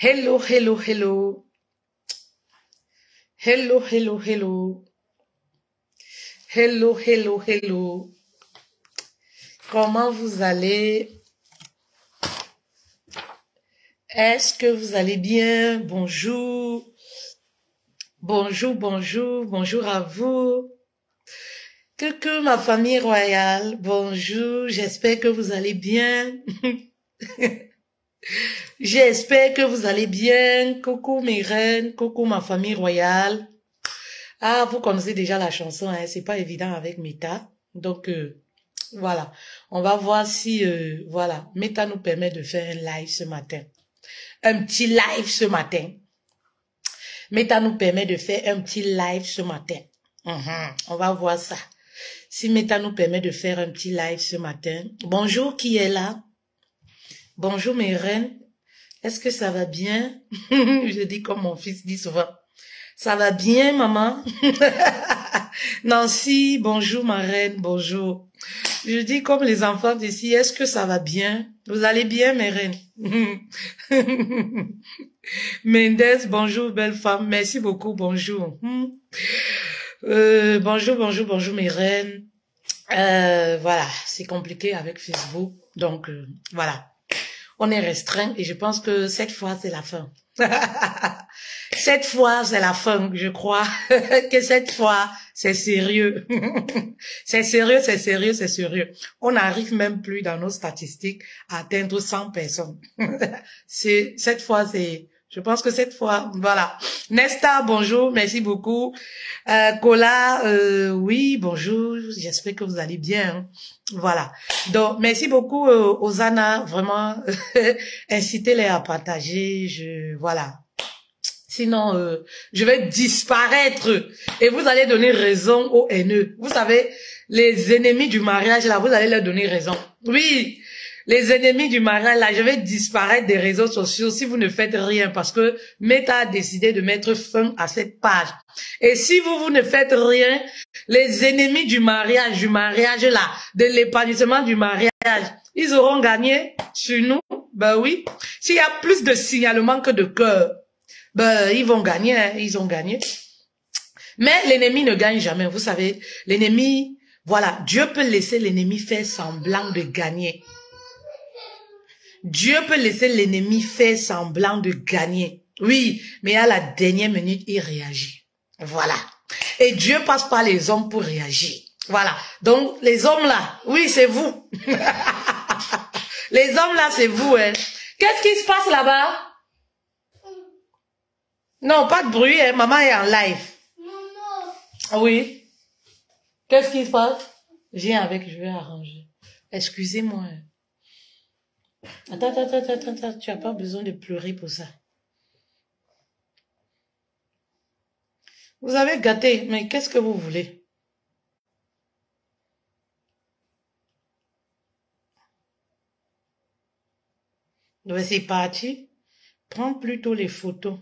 Hello, hello, hello. Hello, hello, hello. Hello, hello, hello. Comment vous allez? Est-ce que vous allez bien? Bonjour. Bonjour, bonjour, bonjour à vous. Coucou ma famille royale. Bonjour, j'espère que vous allez bien. J'espère que vous allez bien. Coucou mes reines, coucou ma famille royale. Ah, vous connaissez déjà la chanson, hein? C'est pas évident avec Meta. Donc, voilà. On va voir si, voilà, Meta nous permet de faire un live ce matin. Un petit live ce matin. Meta nous permet de faire un petit live ce matin. On va voir ça. Si Meta nous permet de faire un petit live ce matin. Bonjour, qui est là? Bonjour mes reines. Est-ce que ça va bien? Je dis comme mon fils dit souvent. Ça va bien, maman? Nancy, bonjour ma reine, bonjour. Je dis comme les enfants d'ici, est-ce que ça va bien? Vous allez bien, mes reines? Mendes, bonjour, belle femme. Merci beaucoup, bonjour. Bonjour, bonjour, bonjour, mes reines. Voilà, c'est compliqué avec Facebook. Donc, voilà. On est restreint et je pense que cette fois, c'est la fin. Cette fois, c'est la fin. Je crois que cette fois, c'est sérieux. C'est sérieux, c'est sérieux, c'est sérieux. On n'arrive même plus dans nos statistiques à atteindre 100 personnes. Cette fois, je pense que cette fois, voilà. Nesta, bonjour, merci beaucoup. Kola, oui, bonjour, j'espère que vous allez bien. Hein. Voilà. Donc, merci beaucoup, Osana, vraiment, incitez-les à partager, voilà. Sinon, je vais disparaître et vous allez donner raison aux haineux. Vous savez, les ennemis du mariage, là, vous allez leur donner raison. Oui, les ennemis du mariage, là, je vais disparaître des réseaux sociaux si vous ne faites rien parce que Meta a décidé de mettre fin à cette page. Et si vous ne faites rien, les ennemis du mariage là, de l'épanouissement du mariage, ils auront gagné sur nous. Ben oui, s'il y a plus de signalements que de cœur, ben, ils vont gagner, hein, ils ont gagné. Mais l'ennemi ne gagne jamais, vous savez. L'ennemi, voilà, Dieu peut laisser l'ennemi faire semblant de gagner. Dieu peut laisser l'ennemi faire semblant de gagner. Oui, mais à la dernière minute, il réagit. Voilà. Et Dieu passe par les hommes pour réagir. Voilà. Donc, les hommes là, oui, c'est vous. Les hommes là, c'est vous, hein. Qu'est-ce qui se passe là-bas? Non, pas de bruit, hein. Maman est en live. Maman. Oui. Qu'est-ce qui se passe? Viens avec, je vais arranger. Excusez-moi. Attends, tu n'as pas besoin de pleurer pour ça. Vous avez gâté, mais qu'est-ce que vous voulez? Donc c'est parti. Prends plutôt les photos.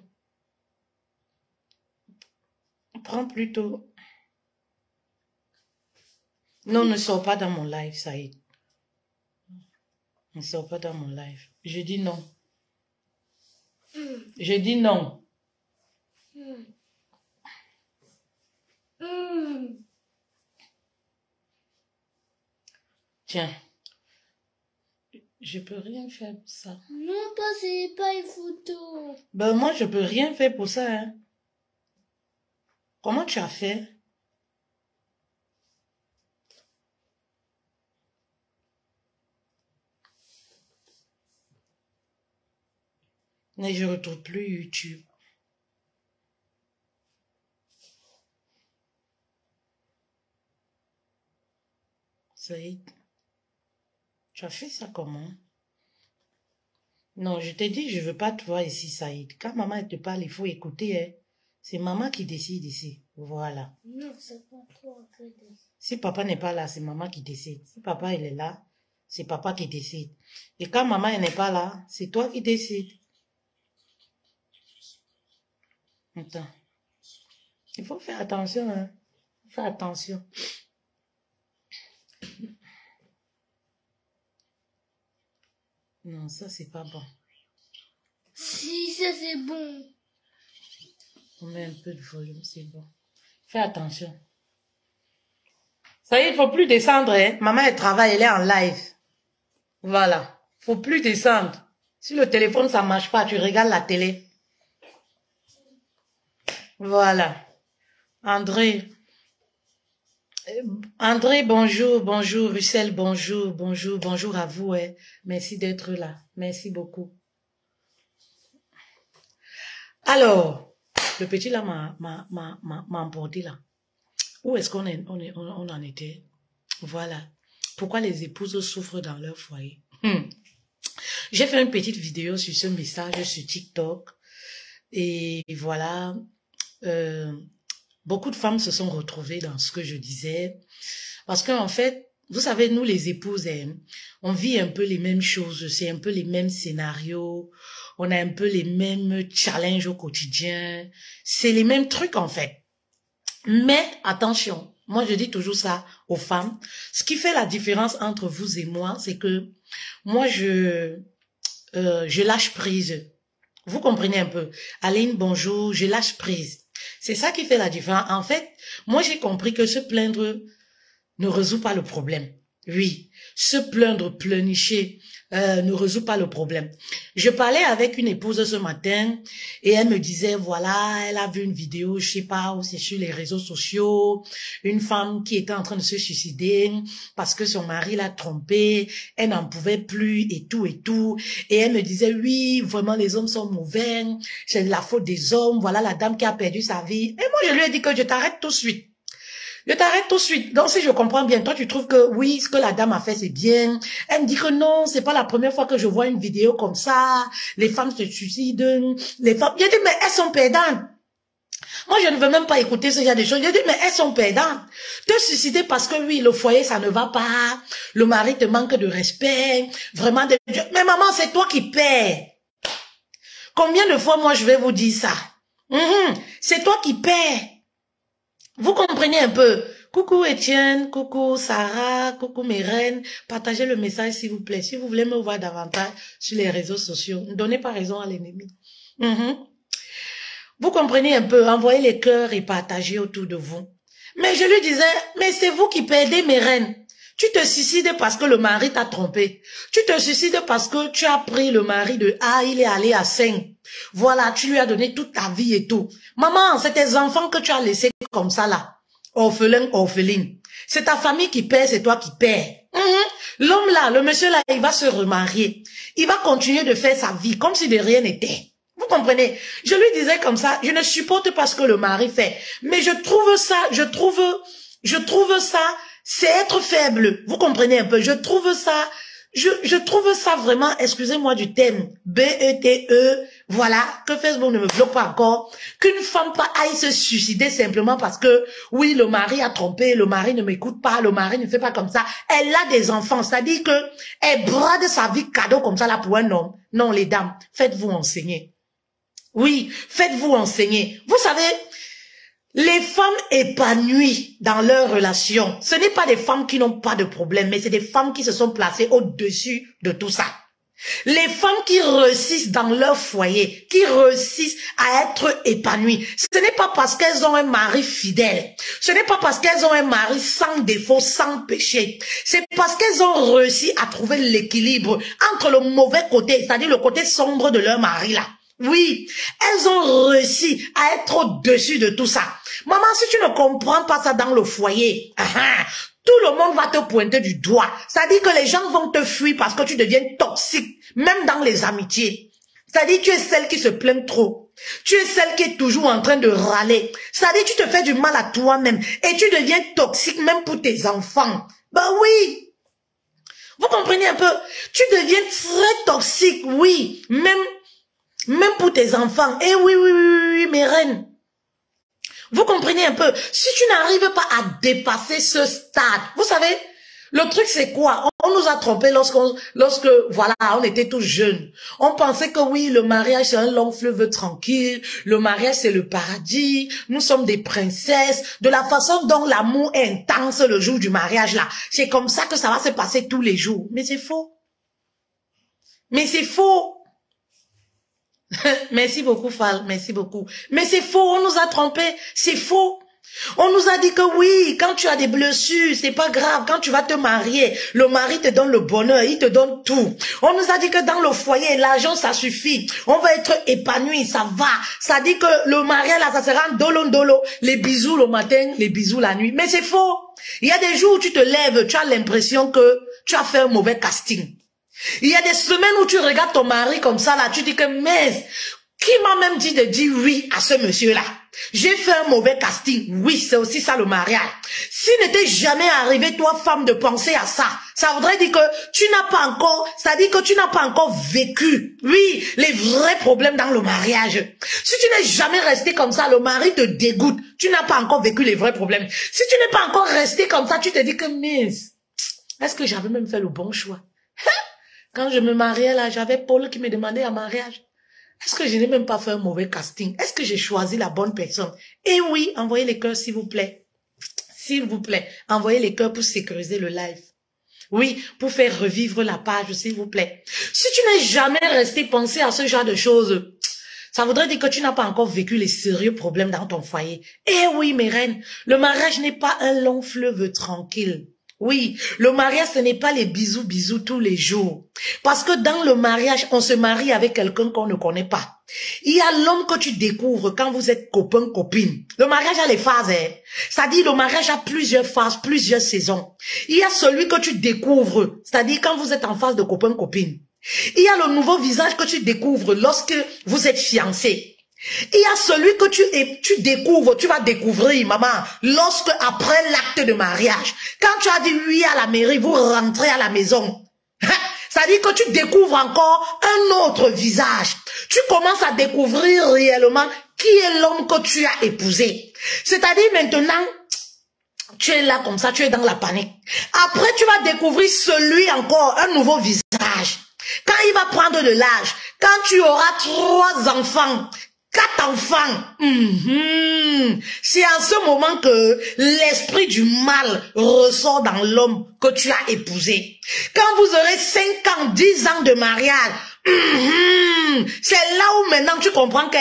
Prends plutôt... Non, ne sors pas dans mon live, Saïd. Ne sors pas dans mon live. Je dis non. Je dis non. Tiens. Je peux rien faire pour ça. Non, c'est pas une photo. Ben moi, je peux rien faire pour ça. Hein. Comment tu as fait? Mais je retrouve plus YouTube. Saïd, tu as fait ça comment? Non, je t'ai dit, je veux pas te voir ici, Saïd. Quand maman te parle, il faut écouter. Hein. C'est maman qui décide ici. Voilà. Non, c'est pas toi qui décide. Si papa n'est pas là, c'est maman qui décide. Si papa il est là, c'est papa qui décide. Et quand maman n'est pas là, c'est toi qui décides. Attends. Il faut faire attention, hein. Fais attention. Non, ça, c'est pas bon. Si, ça c'est bon. On met un peu de volume, c'est bon. Fais attention. Ça y est, il ne faut plus descendre. Hein? Maman, elle travaille, elle est en live. Voilà. Il ne faut plus descendre. Si le téléphone, ça ne marche pas, tu regardes la télé. Voilà. André. André, bonjour, bonjour. Russell, bonjour, bonjour, bonjour à vous. Hein. Merci d'être là. Merci beaucoup. Alors, le petit là m'a emporté là. Où est-ce qu'on on en était? Voilà. Pourquoi les épouses souffrent dans leur foyer? J'ai fait une petite vidéo sur ce message sur TikTok. Et voilà. Beaucoup de femmes se sont retrouvées dans ce que je disais. Parce qu'en fait, vous savez, nous les épouses, on vit un peu les mêmes choses. C'est un peu les mêmes scénarios. On a un peu les mêmes challenges au quotidien. C'est les mêmes trucs en fait. Mais attention, moi je dis toujours ça aux femmes. Ce qui fait la différence entre vous et moi, c'est que moi je lâche prise. Vous comprenez un peu. Aline, bonjour, je lâche prise. C'est ça qui fait la différence. En fait, moi j'ai compris que se plaindre ne résout pas le problème. Oui, se plaindre, pleurnicher ne résout pas le problème. Je parlais avec une épouse ce matin et elle me disait, voilà, elle a vu une vidéo, je sais pas où c'est sur les réseaux sociaux, une femme qui était en train de se suicider parce que son mari l'a trompée, elle n'en pouvait plus et tout et tout. Et elle me disait, oui, vraiment les hommes sont mauvais, c'est la faute des hommes, voilà la dame qui a perdu sa vie. Et moi je lui ai dit que je t'arrête tout de suite. Je t'arrête tout de suite. Donc, si je comprends bien, toi, tu trouves que oui, ce que la dame a fait, c'est bien. Elle me dit que non, c'est pas la première fois que je vois une vidéo comme ça. Les femmes se suicident. Les femmes, j'ai dit, mais elles sont perdantes. Moi, je ne veux même pas écouter ce genre de choses. J'ai dit, mais elles sont perdantes. Te suicider parce que oui, le foyer, ça ne va pas. Le mari te manque de respect. Vraiment de Dieu. Mais maman, c'est toi qui perds. Combien de fois, moi, je vais vous dire ça? C'est toi qui perds. Vous comprenez un peu? Coucou Étienne, coucou Sarah, coucou mes reines. Partagez le message s'il vous plaît. Si vous voulez me voir davantage sur les réseaux sociaux, ne donnez pas raison à l'ennemi. Vous comprenez un peu? Envoyez les cœurs et partagez autour de vous. Mais je lui disais, mais c'est vous qui perdez mes reines. Tu te suicides parce que le mari t'a trompé. Tu te suicides parce que tu as pris le mari de A, il est allé à 5. Voilà, tu lui as donné toute ta vie et tout. Maman, c'est tes enfants que tu as laissés comme ça là. Orphelin, orpheline. C'est ta famille qui perd, c'est toi qui perds. L'homme là, le monsieur là, il va se remarier. Il va continuer de faire sa vie comme si de rien n'était. Vous comprenez? Je lui disais comme ça, je ne supporte pas ce que le mari fait. Mais je trouve ça, c'est être faible. Vous comprenez un peu? Je trouve ça vraiment, excusez-moi du thème, B-E-T-E, voilà, que Facebook ne me bloque pas encore, qu'une femme aille se suicider simplement parce que, oui, le mari a trompé, le mari ne m'écoute pas, le mari ne fait pas comme ça, elle a des enfants, c'est-à-dire que elle brade sa vie cadeau comme ça là pour un homme. Non, les dames, faites-vous enseigner. Oui, faites-vous enseigner. Vous savez, les femmes épanouies dans leur relation, ce n'est pas des femmes qui n'ont pas de problème, mais c'est des femmes qui se sont placées au-dessus de tout ça. Les femmes qui réussissent dans leur foyer, qui réussissent à être épanouies, ce n'est pas parce qu'elles ont un mari fidèle, ce n'est pas parce qu'elles ont un mari sans défaut, sans péché, c'est parce qu'elles ont réussi à trouver l'équilibre entre le mauvais côté, c'est-à-dire le côté sombre de leur mari là. Oui, elles ont réussi à être au-dessus de tout ça. Maman, si tu ne comprends pas ça dans le foyer, tout le monde va te pointer du doigt. C'est-à-dire que les gens vont te fuir parce que tu deviens toxique, même dans les amitiés. C'est-à-dire que tu es celle qui se plaint trop. Tu es celle qui est toujours en train de râler. C'est-à-dire que tu te fais du mal à toi-même et tu deviens toxique même pour tes enfants. Ben oui. Vous comprenez un peu? Tu deviens très toxique, oui, même pour tes enfants. Eh oui, oui, oui, oui, mes reines. Vous comprenez un peu? Si tu n'arrives pas à dépasser ce stade, vous savez, le truc c'est quoi? On nous a trompés lorsque, voilà, on était tous jeunes. On pensait que oui, le mariage c'est un long fleuve tranquille, le mariage c'est le paradis, nous sommes des princesses, de la façon dont l'amour est intense le jour du mariage là. C'est comme ça que ça va se passer tous les jours. Mais c'est faux. Mais c'est faux. Merci beaucoup, Fall. Merci beaucoup. Mais c'est faux, on nous a trompés. C'est faux. On nous a dit que oui, quand tu as des blessures, c'est pas grave. Quand tu vas te marier, le mari te donne le bonheur, il te donne tout. On nous a dit que dans le foyer, l'argent, ça suffit. On va être épanoui, ça va. Ça dit que le mariage, là, ça sera dolo. Les bisous le matin, les bisous la nuit. Mais c'est faux. Il y a des jours où tu te lèves, tu as l'impression que tu as fait un mauvais casting. Il y a des semaines où tu regardes ton mari comme ça, là, tu dis que, mais, qui m'a même dit de dire oui à ce monsieur-là? J'ai fait un mauvais casting. Oui, c'est aussi ça le mariage. S'il n'était jamais arrivé, toi, femme, de penser à ça, ça voudrait dire que tu n'as pas encore, c'est-à-dire que tu n'as pas encore vécu, oui, les vrais problèmes dans le mariage. Si tu n'es jamais resté comme ça, le mari te dégoûte. Tu n'as pas encore vécu les vrais problèmes. Si tu n'es pas encore resté comme ça, tu te dis que, mais, est-ce que j'avais même fait le bon choix? Quand je me mariais là, j'avais Paul qui me demandait un mariage. Est-ce que je n'ai même pas fait un mauvais casting? Est-ce que j'ai choisi la bonne personne? Et oui, envoyez les cœurs s'il vous plaît. S'il vous plaît, envoyez les cœurs pour sécuriser le live. Oui, pour faire revivre la page, s'il vous plaît. Si tu n'es jamais resté penser à ce genre de choses, ça voudrait dire que tu n'as pas encore vécu les sérieux problèmes dans ton foyer. Eh oui, mes reines, le mariage n'est pas un long fleuve tranquille. Oui, le mariage, ce n'est pas les bisous tous les jours. Parce que dans le mariage, on se marie avec quelqu'un qu'on ne connaît pas. Il y a l'homme que tu découvres quand vous êtes copain, copine. Le mariage a les phases, hein. C'est-à-dire, le mariage a plusieurs phases, plusieurs saisons. Il y a celui que tu découvres, c'est-à-dire quand vous êtes en phase de copain, copine. Il y a le nouveau visage que tu découvres lorsque vous êtes fiancés. Il y a celui que tu découvres, tu vas découvrir, maman, lorsque après l'acte de mariage, quand tu as dit oui à la mairie, vous rentrez à la maison. Ça dit que tu découvres encore un autre visage. Tu commences à découvrir réellement qui est l'homme que tu as épousé. C'est-à-dire maintenant, tu es là comme ça, tu es dans la panique. Après, tu vas découvrir celui encore, un nouveau visage. Quand il va prendre de l'âge, quand tu auras 3 enfants, 4 enfants, c'est en ce moment que l'esprit du mal ressort dans l'homme que tu as épousé. Quand vous aurez 5 ans, 10 ans de mariage, c'est là où maintenant tu comprends que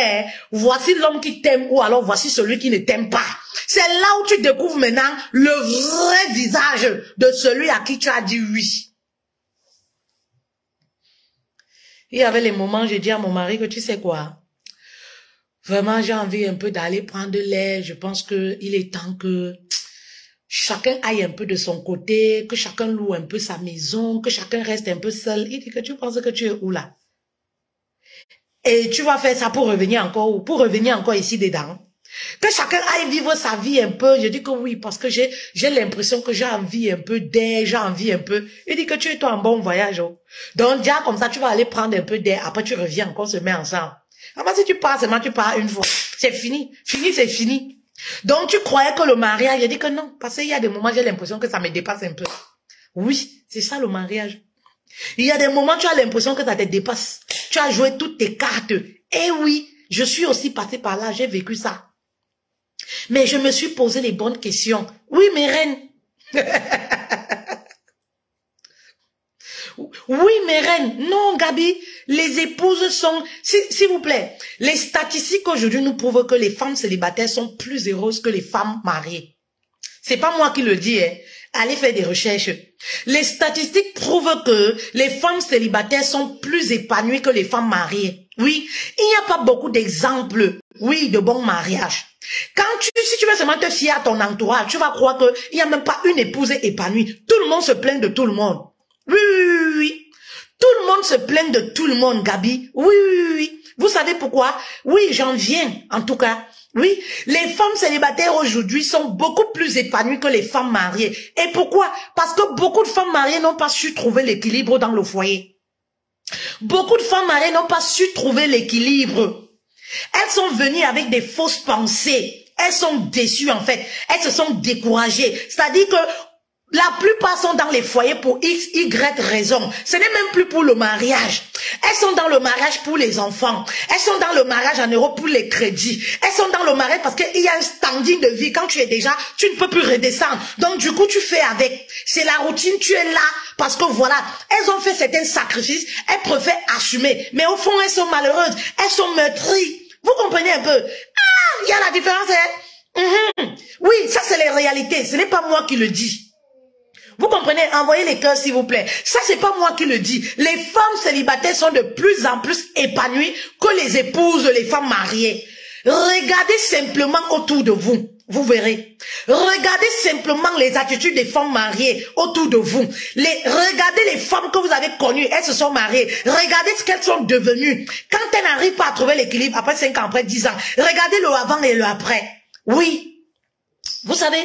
voici l'homme qui t'aime ou alors voici celui qui ne t'aime pas. C'est là où tu découvres maintenant le vrai visage de celui à qui tu as dit oui. Il y avait les moments, j'ai dit à mon mari que tu sais quoi? Vraiment, j'ai envie un peu d'aller prendre l'air. Je pense que il est temps que chacun aille un peu de son côté, que chacun loue un peu sa maison, que chacun reste un peu seul. Il dit que tu penses que tu es où là? Et tu vas faire ça pour revenir encore où? Pour revenir encore ici dedans? Que chacun aille vivre sa vie un peu. Je dis que oui, parce que j'ai l'impression que j'ai envie un peu d'air, j'ai envie un peu. Il dit que tu es toi en bon voyage. Oh. Donc déjà comme ça, tu vas aller prendre un peu d'air. Après tu reviens encore, on se met ensemble. Ah, si tu pars seulement, tu pars une fois. C'est fini. Fini, c'est fini. Donc, tu croyais que le mariage, j'ai dit que non. Parce qu'il y a des moments, j'ai l'impression que ça me dépasse un peu. Oui, c'est ça le mariage. Il y a des moments, tu as l'impression que ça te dépasse. Tu as joué toutes tes cartes. Et oui, je suis aussi passée par là, j'ai vécu ça. Mais je me suis posé les bonnes questions. Oui, mes reines. Oui, mes reines. Non, Gabi, les épouses sont... S'il vous plaît, les statistiques aujourd'hui nous prouvent que les femmes célibataires sont plus heureuses que les femmes mariées. C'est pas moi qui le dis, hein. Allez faire des recherches. Les statistiques prouvent que les femmes célibataires sont plus épanouies que les femmes mariées. Oui, il n'y a pas beaucoup d'exemples, oui, de bons mariages. Si tu veux seulement te fier à ton entourage, tu vas croire qu'il n'y a même pas une épouse épanouie. Tout le monde se plaint de tout le monde. Oui. Tout le monde se plaint de tout le monde, Gabi. Oui. Vous savez pourquoi? Oui, j'en viens, en tout cas. Oui, les femmes célibataires aujourd'hui sont beaucoup plus épanouies que les femmes mariées. Et pourquoi? Parce que beaucoup de femmes mariées n'ont pas su trouver l'équilibre dans le foyer. Beaucoup de femmes mariées n'ont pas su trouver l'équilibre. Elles sont venues avec des fausses pensées. Elles sont déçues, en fait. Elles se sont découragées. C'est-à-dire que La plupart sont dans les foyers pour X, Y raison. Ce n'est même plus pour le mariage. Elles sont dans le mariage pour les enfants. Elles sont dans le mariage en euros pour les crédits. Elles sont dans le mariage parce qu'il y a un standing de vie. Quand tu es déjà, tu ne peux plus redescendre. Donc du coup, tu fais avec. C'est la routine, tu es là. Parce que voilà, elles ont fait certains sacrifices. Elles préfèrent assumer. Mais au fond, elles sont malheureuses. Elles sont meurtries. Vous comprenez un peu? Ah, il y a la différence, hein? Oui, ça c'est les réalités. Ce n'est pas moi qui le dis. Vous comprenez? Envoyez les cœurs, s'il vous plaît. Ça, c'est pas moi qui le dis. Les femmes célibataires sont de plus en plus épanouies que les épouses, les femmes mariées. Regardez simplement autour de vous. Vous verrez. Regardez simplement les attitudes des femmes mariées autour de vous. Regardez les femmes que vous avez connues. Elles se sont mariées. Regardez ce qu'elles sont devenues. Quand elles n'arrivent pas à trouver l'équilibre, après 5 ans, après 10 ans, regardez le avant et le après. Oui. Vous savez?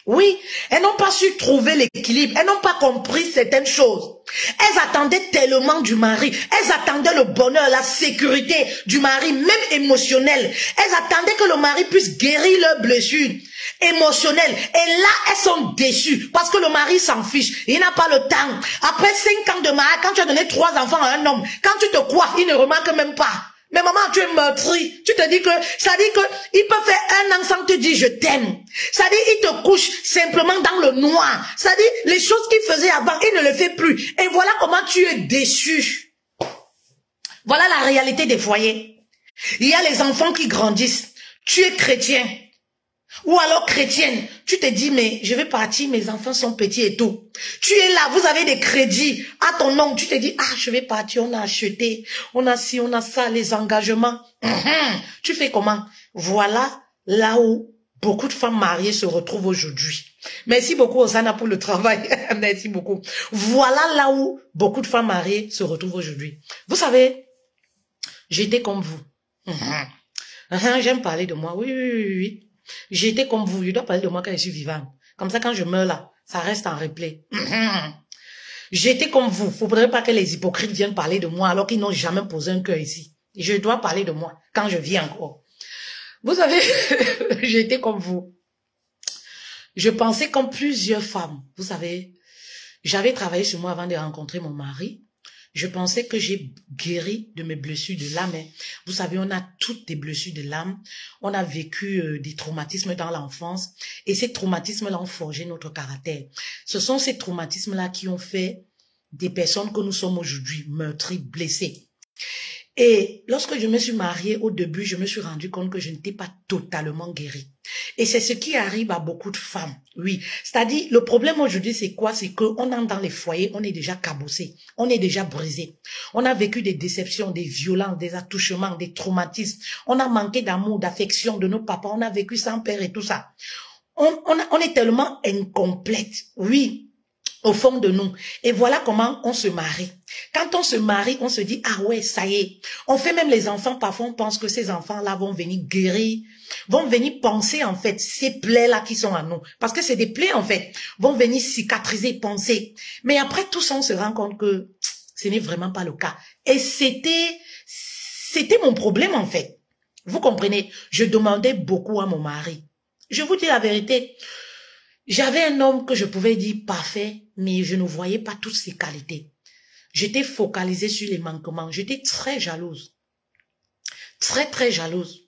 Oui, elles n'ont pas su trouver l'équilibre, elles n'ont pas compris certaines choses. Elles attendaient tellement du mari, elles attendaient le bonheur, la sécurité du mari, même émotionnel. Elles attendaient que le mari puisse guérir leurs blessures émotionnelles. Et là, elles sont déçues parce que le mari s'en fiche, il n'a pas le temps. Après 5 ans de mariage, quand tu as donné 3 enfants à un homme, quand tu te coiffes, il ne remarque même pas. Mais maman, tu es meurtrie. Tu te dis que, ça dit que, il peut faire 1 an sans te dire je t'aime. Ça dit, il te couche simplement dans le noir. Ça dit, les choses qu'il faisait avant, il ne le fait plus. Et voilà comment tu es déçu. Voilà la réalité des foyers. Il y a les enfants qui grandissent. Tu es chrétien. Ou alors chrétienne, tu te dis, mais je vais partir, mes enfants sont petits et tout. Tu es là, vous avez des crédits à ton nom, tu te dis, ah, je vais partir, on a acheté, on a ci, on a ça, les engagements. Tu fais comment? Voilà là où beaucoup de femmes mariées se retrouvent aujourd'hui. Merci beaucoup, Osana, pour le travail. Merci beaucoup. Voilà là où beaucoup de femmes mariées se retrouvent aujourd'hui. Vous savez, j'étais comme vous. J'aime parler de moi, oui. J'étais comme vous, je dois parler de moi quand je suis vivante. Comme ça, quand je meurs là, ça reste en replay. J'étais comme vous. Faudrait pas que les hypocrites viennent parler de moi alors qu'ils n'ont jamais posé un cœur ici. Je dois parler de moi quand je vis encore. Vous savez, j'étais comme vous. Je pensais comme plusieurs femmes. Vous savez, j'avais travaillé sur moi avant de rencontrer mon mari. Je pensais que j'ai guéri de mes blessures de l'âme. Vous savez, on a toutes des blessures de l'âme. On a vécu des traumatismes dans l'enfance. Et ces traumatismes-là ont forgé notre caractère. Ce sont ces traumatismes-là qui ont fait des personnes que nous sommes aujourd'hui, meurtries, blessées. Et lorsque je me suis mariée, au début, je me suis rendu compte que je n'étais pas totalement guérie. Et c'est ce qui arrive à beaucoup de femmes, oui. C'est-à-dire, le problème aujourd'hui, c'est quoi? C'est qu'on entre dans les foyers, on est déjà cabossé, on est déjà brisé. On a vécu des déceptions, des violences, des attouchements, des traumatismes. On a manqué d'amour, d'affection de nos papas, on a vécu sans père et tout ça. On est tellement incomplète, oui, au fond de nous. Et voilà comment on se marie. Quand on se marie, on se dit, ah ouais, ça y est. On fait même les enfants, parfois on pense que ces enfants-là vont venir guérir, vont venir penser en fait ces plaies-là qui sont à nous. Parce que c'est des plaies en fait, vont venir cicatriser, penser. Mais après tout ça, on se rend compte que ce n'est vraiment pas le cas. Et c'était mon problème en fait. Vous comprenez? Je demandais beaucoup à mon mari. Je vous dis la vérité. J'avais un homme que je pouvais dire parfait, mais je ne voyais pas toutes ses qualités. J'étais focalisée sur les manquements. J'étais très jalouse. Très jalouse.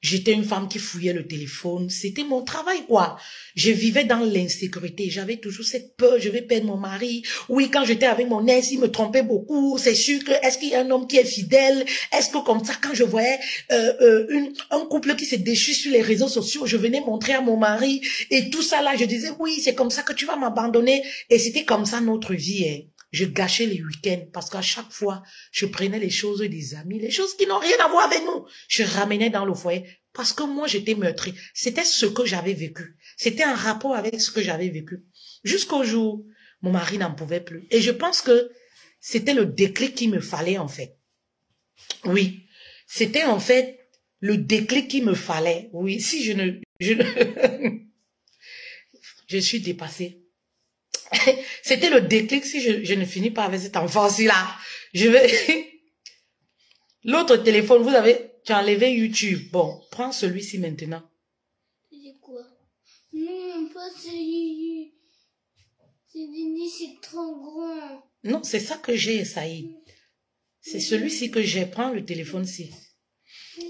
J'étais une femme qui fouillait le téléphone. C'était mon travail, quoi. Je vivais dans l'insécurité. J'avais toujours cette peur, je vais perdre mon mari. Oui, quand j'étais avec mon ex, il me trompait beaucoup. C'est sûr que, est-ce qu'il y a un homme qui est fidèle? Est-ce que comme ça, quand je voyais un couple qui se déchire sur les réseaux sociaux, je venais montrer à mon mari et tout ça là, je disais, oui, c'est comme ça que tu vas m'abandonner. Et c'était comme ça notre vie, hein. Je gâchais les week-ends parce qu'à chaque fois, je prenais les choses des amis, les choses qui n'ont rien à voir avec nous. Je ramenais dans le foyer parce que moi, j'étais meurtrie. C'était ce que j'avais vécu. C'était un rapport avec ce que j'avais vécu. Jusqu'au jour, mon mari n'en pouvait plus. Et je pense que c'était le déclic qu'il me fallait en fait. Oui, c'était en fait le déclic qu'il me fallait. Oui, si je ne... je suis dépassée. C'était le déclic si je ne finis pas avec cet enfant-ci-là. Je vais... L'autre téléphone, vous avez... Tu as enlevé YouTube. Bon, prends celui-ci maintenant. C'est quoi? Non, pas celui. Dini, c'est trop grand. Non, c'est ça que j'ai, Saïd. C'est celui-ci que j'ai. Prends le téléphone-ci.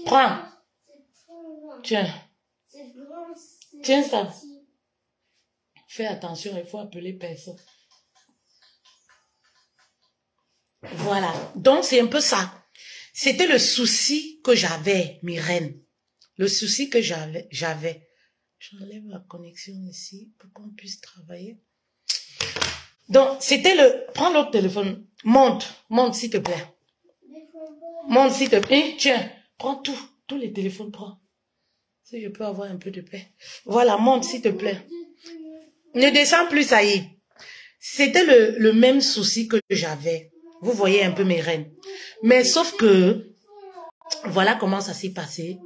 Prends. C'est trop grand. Tiens. C'est grand. Tiens ça. Fais attention, il faut appeler personne. Voilà. Donc, c'est un peu ça. C'était le souci que j'avais, Myrène. Le souci que j'avais. J'enlève la connexion ici pour qu'on puisse travailler. Donc, c'était le... Prends l'autre téléphone. Monte s'il te plaît. Monte s'il te plaît. Tiens, prends tous les téléphones, prends. Si je peux avoir un peu de paix. Voilà, monte s'il te plaît. Ne descends plus, ça y est. C'était le même souci que j'avais. Vous voyez un peu mes reines. Mais sauf que, voilà comment ça s'est passé.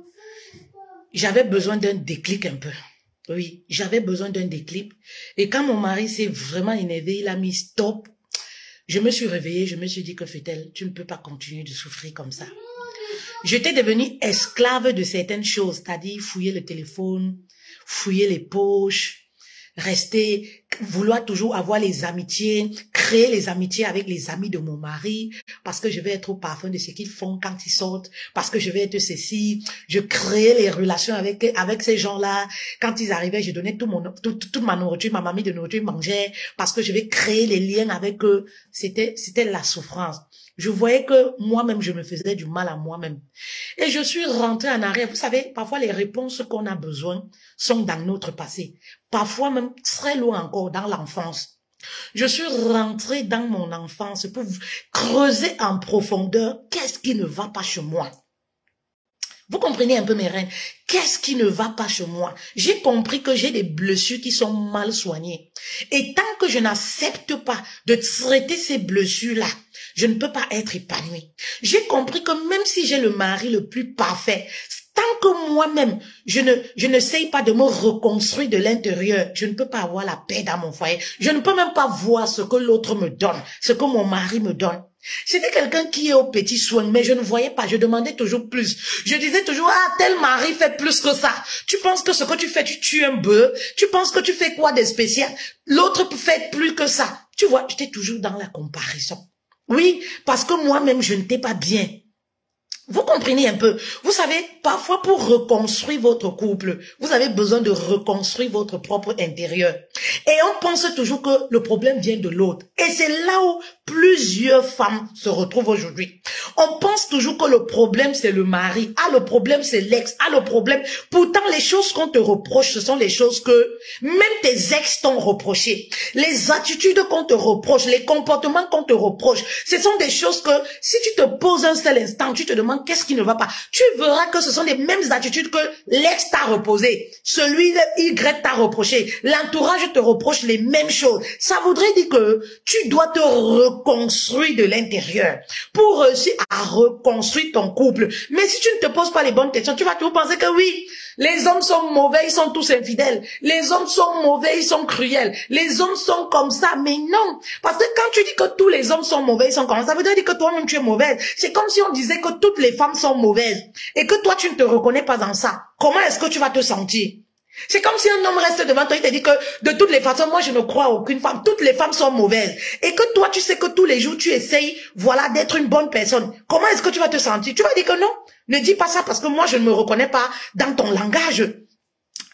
J'avais besoin d'un déclic un peu. Oui, j'avais besoin d'un déclic. Et quand mon mari s'est vraiment énervé, il a mis stop. Je me suis réveillée, je me suis dit que Fétel, tu ne peux pas continuer de souffrir comme ça. J'étais devenue esclave de certaines choses, c'est-à-dire fouiller le téléphone, fouiller les poches, rester, vouloir toujours avoir les amitiés, créer les amitiés avec les amis de mon mari, parce que je vais être au parfum de ce qu'ils font quand ils sortent, parce que je vais être ceci, je créais les relations avec ces gens-là. Quand ils arrivaient, je donnais toute ma nourriture, ma mamie de nourriture mangeait, parce que je vais créer les liens avec eux. C'était la souffrance. Je voyais que moi-même, je me faisais du mal à moi-même. Et je suis rentrée en arrière. Vous savez, parfois les réponses qu'on a besoin sont dans notre passé. Parfois même très loin encore dans l'enfance. Je suis rentrée dans mon enfance pour creuser en profondeur qu'est-ce qui ne va pas chez moi. Vous comprenez un peu mes reines? Qu'est-ce qui ne va pas chez moi? J'ai compris que j'ai des blessures qui sont mal soignées. Et tant que je n'accepte pas de traiter ces blessures-là, je ne peux pas être épanouie. J'ai compris que même si j'ai le mari le plus parfait, tant que moi-même, je n'essaye pas de me reconstruire de l'intérieur, je ne peux pas avoir la paix dans mon foyer. Je ne peux même pas voir ce que l'autre me donne, ce que mon mari me donne. C'était quelqu'un qui est au petit soin, mais je ne voyais pas, je demandais toujours plus. Je disais toujours, ah, tel mari fait plus que ça. Tu penses que ce que tu fais, tu tues un bœuf? Tu penses que tu fais quoi de spécial? L'autre fait plus que ça. Tu vois, j'étais toujours dans la comparaison. Oui, parce que moi-même, je n'étais pas bien. Vous comprenez un peu? Vous savez, parfois pour reconstruire votre couple, vous avez besoin de reconstruire votre propre intérieur. Et on pense toujours que le problème vient de l'autre. Et c'est là où plusieurs femmes se retrouvent aujourd'hui. On pense toujours que le problème c'est le mari. Ah, le problème c'est l'ex. Ah, le problème. Pourtant, les choses qu'on te reproche, ce sont les choses que même tes ex t'ont reproché. Les attitudes qu'on te reproche, les comportements qu'on te reproche, ce sont des choses que si tu te poses un seul instant, tu te demandes qu'est-ce qui ne va pas. Tu verras que ce sont les mêmes attitudes que l'ex t'a reposé. Celui de Y t'a reproché. L'entourage te reproche les mêmes choses. Ça voudrait dire que tu dois te reconstruire de l'intérieur pour réussir à reconstruire ton couple. Mais si tu ne te poses pas les bonnes questions, tu vas toujours penser que oui, les hommes sont mauvais, ils sont tous infidèles. Les hommes sont mauvais, ils sont cruels. Les hommes sont comme ça. Mais non. Parce que quand tu dis que tous les hommes sont mauvais, ils sont comme ça, ça veut dire que toi-même tu es mauvaise. C'est comme si on disait que toutes les femmes sont mauvaises et que toi tu ne te reconnais pas dans ça. Comment est-ce que tu vas te sentir? C'est comme si un homme reste devant toi et te dit que de toutes les façons, moi je ne crois à aucune femme. Toutes les femmes sont mauvaises. Et que toi tu sais que tous les jours tu essayes, voilà, d'être une bonne personne. Comment est-ce que tu vas te sentir? Tu vas dire que non. Ne dis pas ça parce que moi je ne me reconnais pas dans ton langage.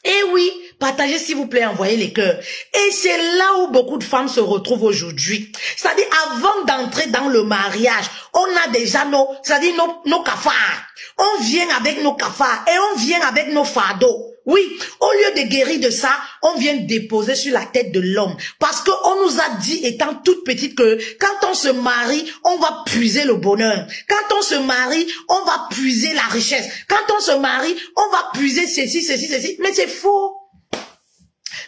Et oui, partagez s'il vous plaît, envoyez les cœurs. Et c'est là où beaucoup de femmes se retrouvent aujourd'hui. C'est-à-dire avant d'entrer dans le mariage, on a déjà nos cafards. On vient avec nos cafards et on vient avec nos fardeaux. Oui, au lieu de guérir de ça, on vient déposer sur la tête de l'homme. Parce qu'on nous a dit, étant toute petite, que quand on se marie, on va puiser le bonheur. Quand on se marie, on va puiser la richesse. Quand on se marie, on va puiser ceci, ceci, ceci. Mais c'est faux.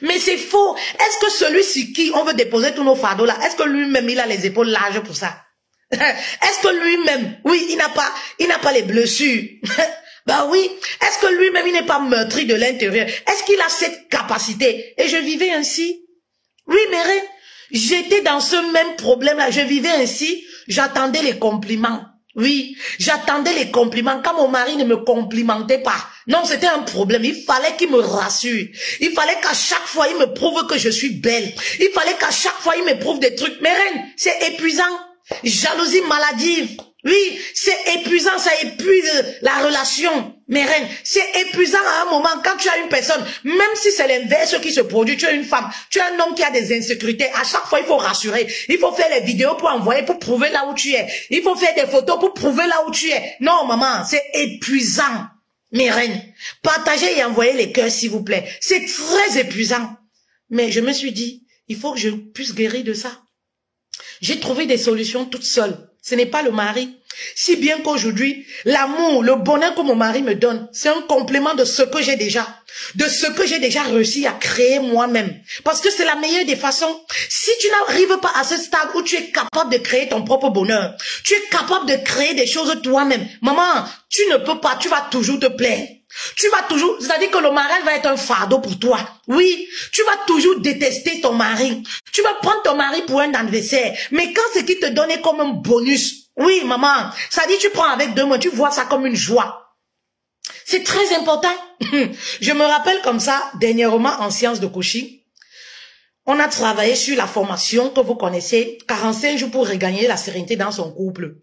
Mais c'est faux. Est-ce que celui sur qui on veut déposer tous nos fardeaux là, est-ce que lui-même il a les épaules larges pour ça? Est-ce que lui-même, oui, il n'a pas les blessures? Bah oui, est-ce que lui-même il n'est pas meurtri de l'intérieur? Est-ce qu'il a cette capacité? Et je vivais ainsi. Oui, Méré, j'étais dans ce même problème-là. Je vivais ainsi, j'attendais les compliments. Oui, j'attendais les compliments quand mon mari ne me complimentait pas. Non, c'était un problème. Il fallait qu'il me rassure. Il fallait qu'à chaque fois, il me prouve que je suis belle. Il fallait qu'à chaque fois, il me prouve des trucs. Mais reine, c'est épuisant. Jalousie maladive. Oui, c'est épuisant, ça épuise la relation. Mais reine, c'est épuisant à un moment quand tu as une personne, même si c'est l'inverse qui se produit, tu es une femme, tu es un homme qui a des insécurités, à chaque fois il faut rassurer, il faut faire les vidéos pour envoyer, pour prouver là où tu es, il faut faire des photos pour prouver là où tu es. Non maman, c'est épuisant. Mes reines, partagez et envoyez les cœurs s'il vous plaît, c'est très épuisant. Mais je me suis dit, il faut que je puisse guérir de ça. J'ai trouvé des solutions toute seule. Ce n'est pas le mari. Si bien qu'aujourd'hui, l'amour, le bonheur que mon mari me donne, c'est un complément de ce que j'ai déjà. De ce que j'ai déjà réussi à créer moi-même. Parce que c'est la meilleure des façons. Si tu n'arrives pas à ce stade où tu es capable de créer ton propre bonheur, tu es capable de créer des choses toi-même. Maman, tu ne peux pas, tu vas toujours te plaindre. Tu vas toujours, c'est-à-dire que le mari va être un fardeau pour toi. Oui, tu vas toujours détester ton mari. Tu vas prendre ton mari pour un adversaire. Mais quand ce qui te donne est comme un bonus, oui maman, ça dit tu prends avec 2 mots, tu vois ça comme une joie. C'est très important. Je me rappelle comme ça, dernièrement en sciences de coaching, on a travaillé sur la formation que vous connaissez, 45 jours pour regagner la sérénité dans son couple.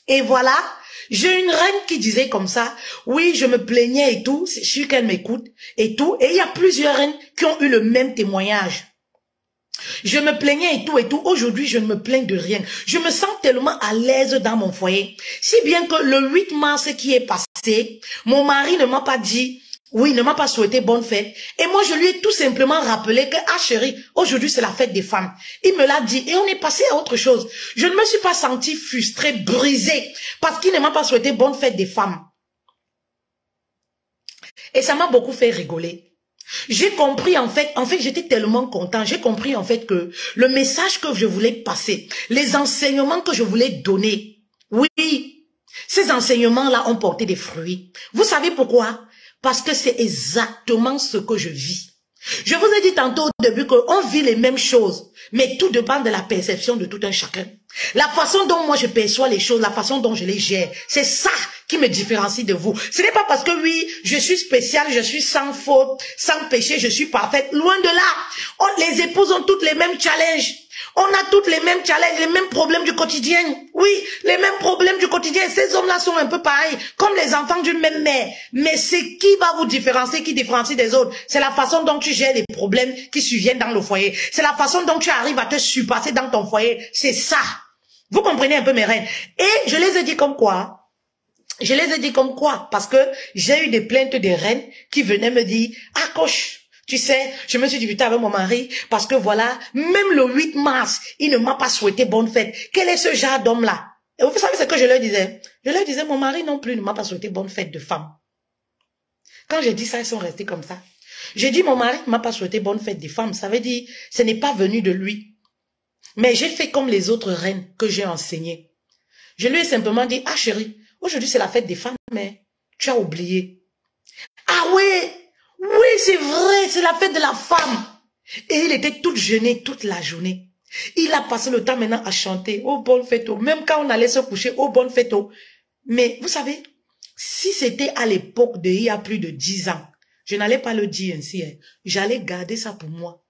Et voilà, j'ai une reine qui disait comme ça, oui, je me plaignais et tout, je suis qu'elle m'écoute et tout. Et il y a plusieurs reines qui ont eu le même témoignage. Je me plaignais et tout. Aujourd'hui, je ne me plains de rien. Je me sens tellement à l'aise dans mon foyer. Si bien que le 8 mars qui est passé, mon mari ne m'a pas dit, oui, ne m'a pas souhaité bonne fête. Et moi, je lui ai tout simplement rappelé que, ah chérie, aujourd'hui c'est la fête des femmes. Il me l'a dit et on est passé à autre chose. Je ne me suis pas sentie frustrée, brisée, parce qu'il ne m'a pas souhaité bonne fête des femmes. Et ça m'a beaucoup fait rigoler. J'ai compris en fait j'étais tellement content, j'ai compris en fait que le message que je voulais passer, les enseignements que je voulais donner, oui, ces enseignements-là ont porté des fruits. Vous savez pourquoi? Parce que c'est exactement ce que je vis. Je vous ai dit tantôt au début qu'on vit les mêmes choses, mais tout dépend de la perception de tout un chacun. La façon dont moi je perçois les choses, la façon dont je les gère, c'est ça qui me différencie de vous. Ce n'est pas parce que oui, je suis spéciale, je suis sans faute, sans péché, je suis parfaite. Loin de là. Les épouses ont toutes les mêmes challenges. On a toutes les mêmes challenges, les mêmes problèmes du quotidien. Oui, les mêmes problèmes du quotidien. Ces hommes-là sont un peu pareils, comme les enfants d'une même mère. Mais c'est qui va vous différencier, qui différencie des autres? C'est la façon dont tu gères les problèmes qui surviennent dans le foyer. C'est la façon dont tu arrives à te surpasser dans ton foyer. C'est ça. Vous comprenez un peu mes reines? Et je les ai dit comme quoi? Je les ai dit comme quoi? Parce que j'ai eu des plaintes des reines qui venaient me dire, ah coach, tu sais, je me suis disputé avec mon mari parce que voilà, même le 8 mars, il ne m'a pas souhaité bonne fête. Quel est ce genre d'homme-là? Et vous savez ce que je leur disais? Je leur disais, mon mari non plus ne m'a pas souhaité bonne fête de femme. Quand j'ai dit ça, ils sont restés comme ça. J'ai dit, mon mari ne m'a pas souhaité bonne fête des femmes. Ça veut dire, ce n'est pas venu de lui. Mais j'ai fait comme les autres reines que j'ai enseignées. Je lui ai simplement dit, ah chérie, aujourd'hui c'est la fête des femmes, mais tu as oublié. Ah oui, oui c'est vrai, c'est la fête de la femme. Et il était tout gêné toute la journée. Il a passé le temps maintenant à chanter, oh bonne fête, même quand on allait se coucher, oh bonne fête. Mais vous savez, si c'était à l'époque il y a plus de 10 ans, je n'allais pas le dire ainsi, hein. J'allais garder ça pour moi.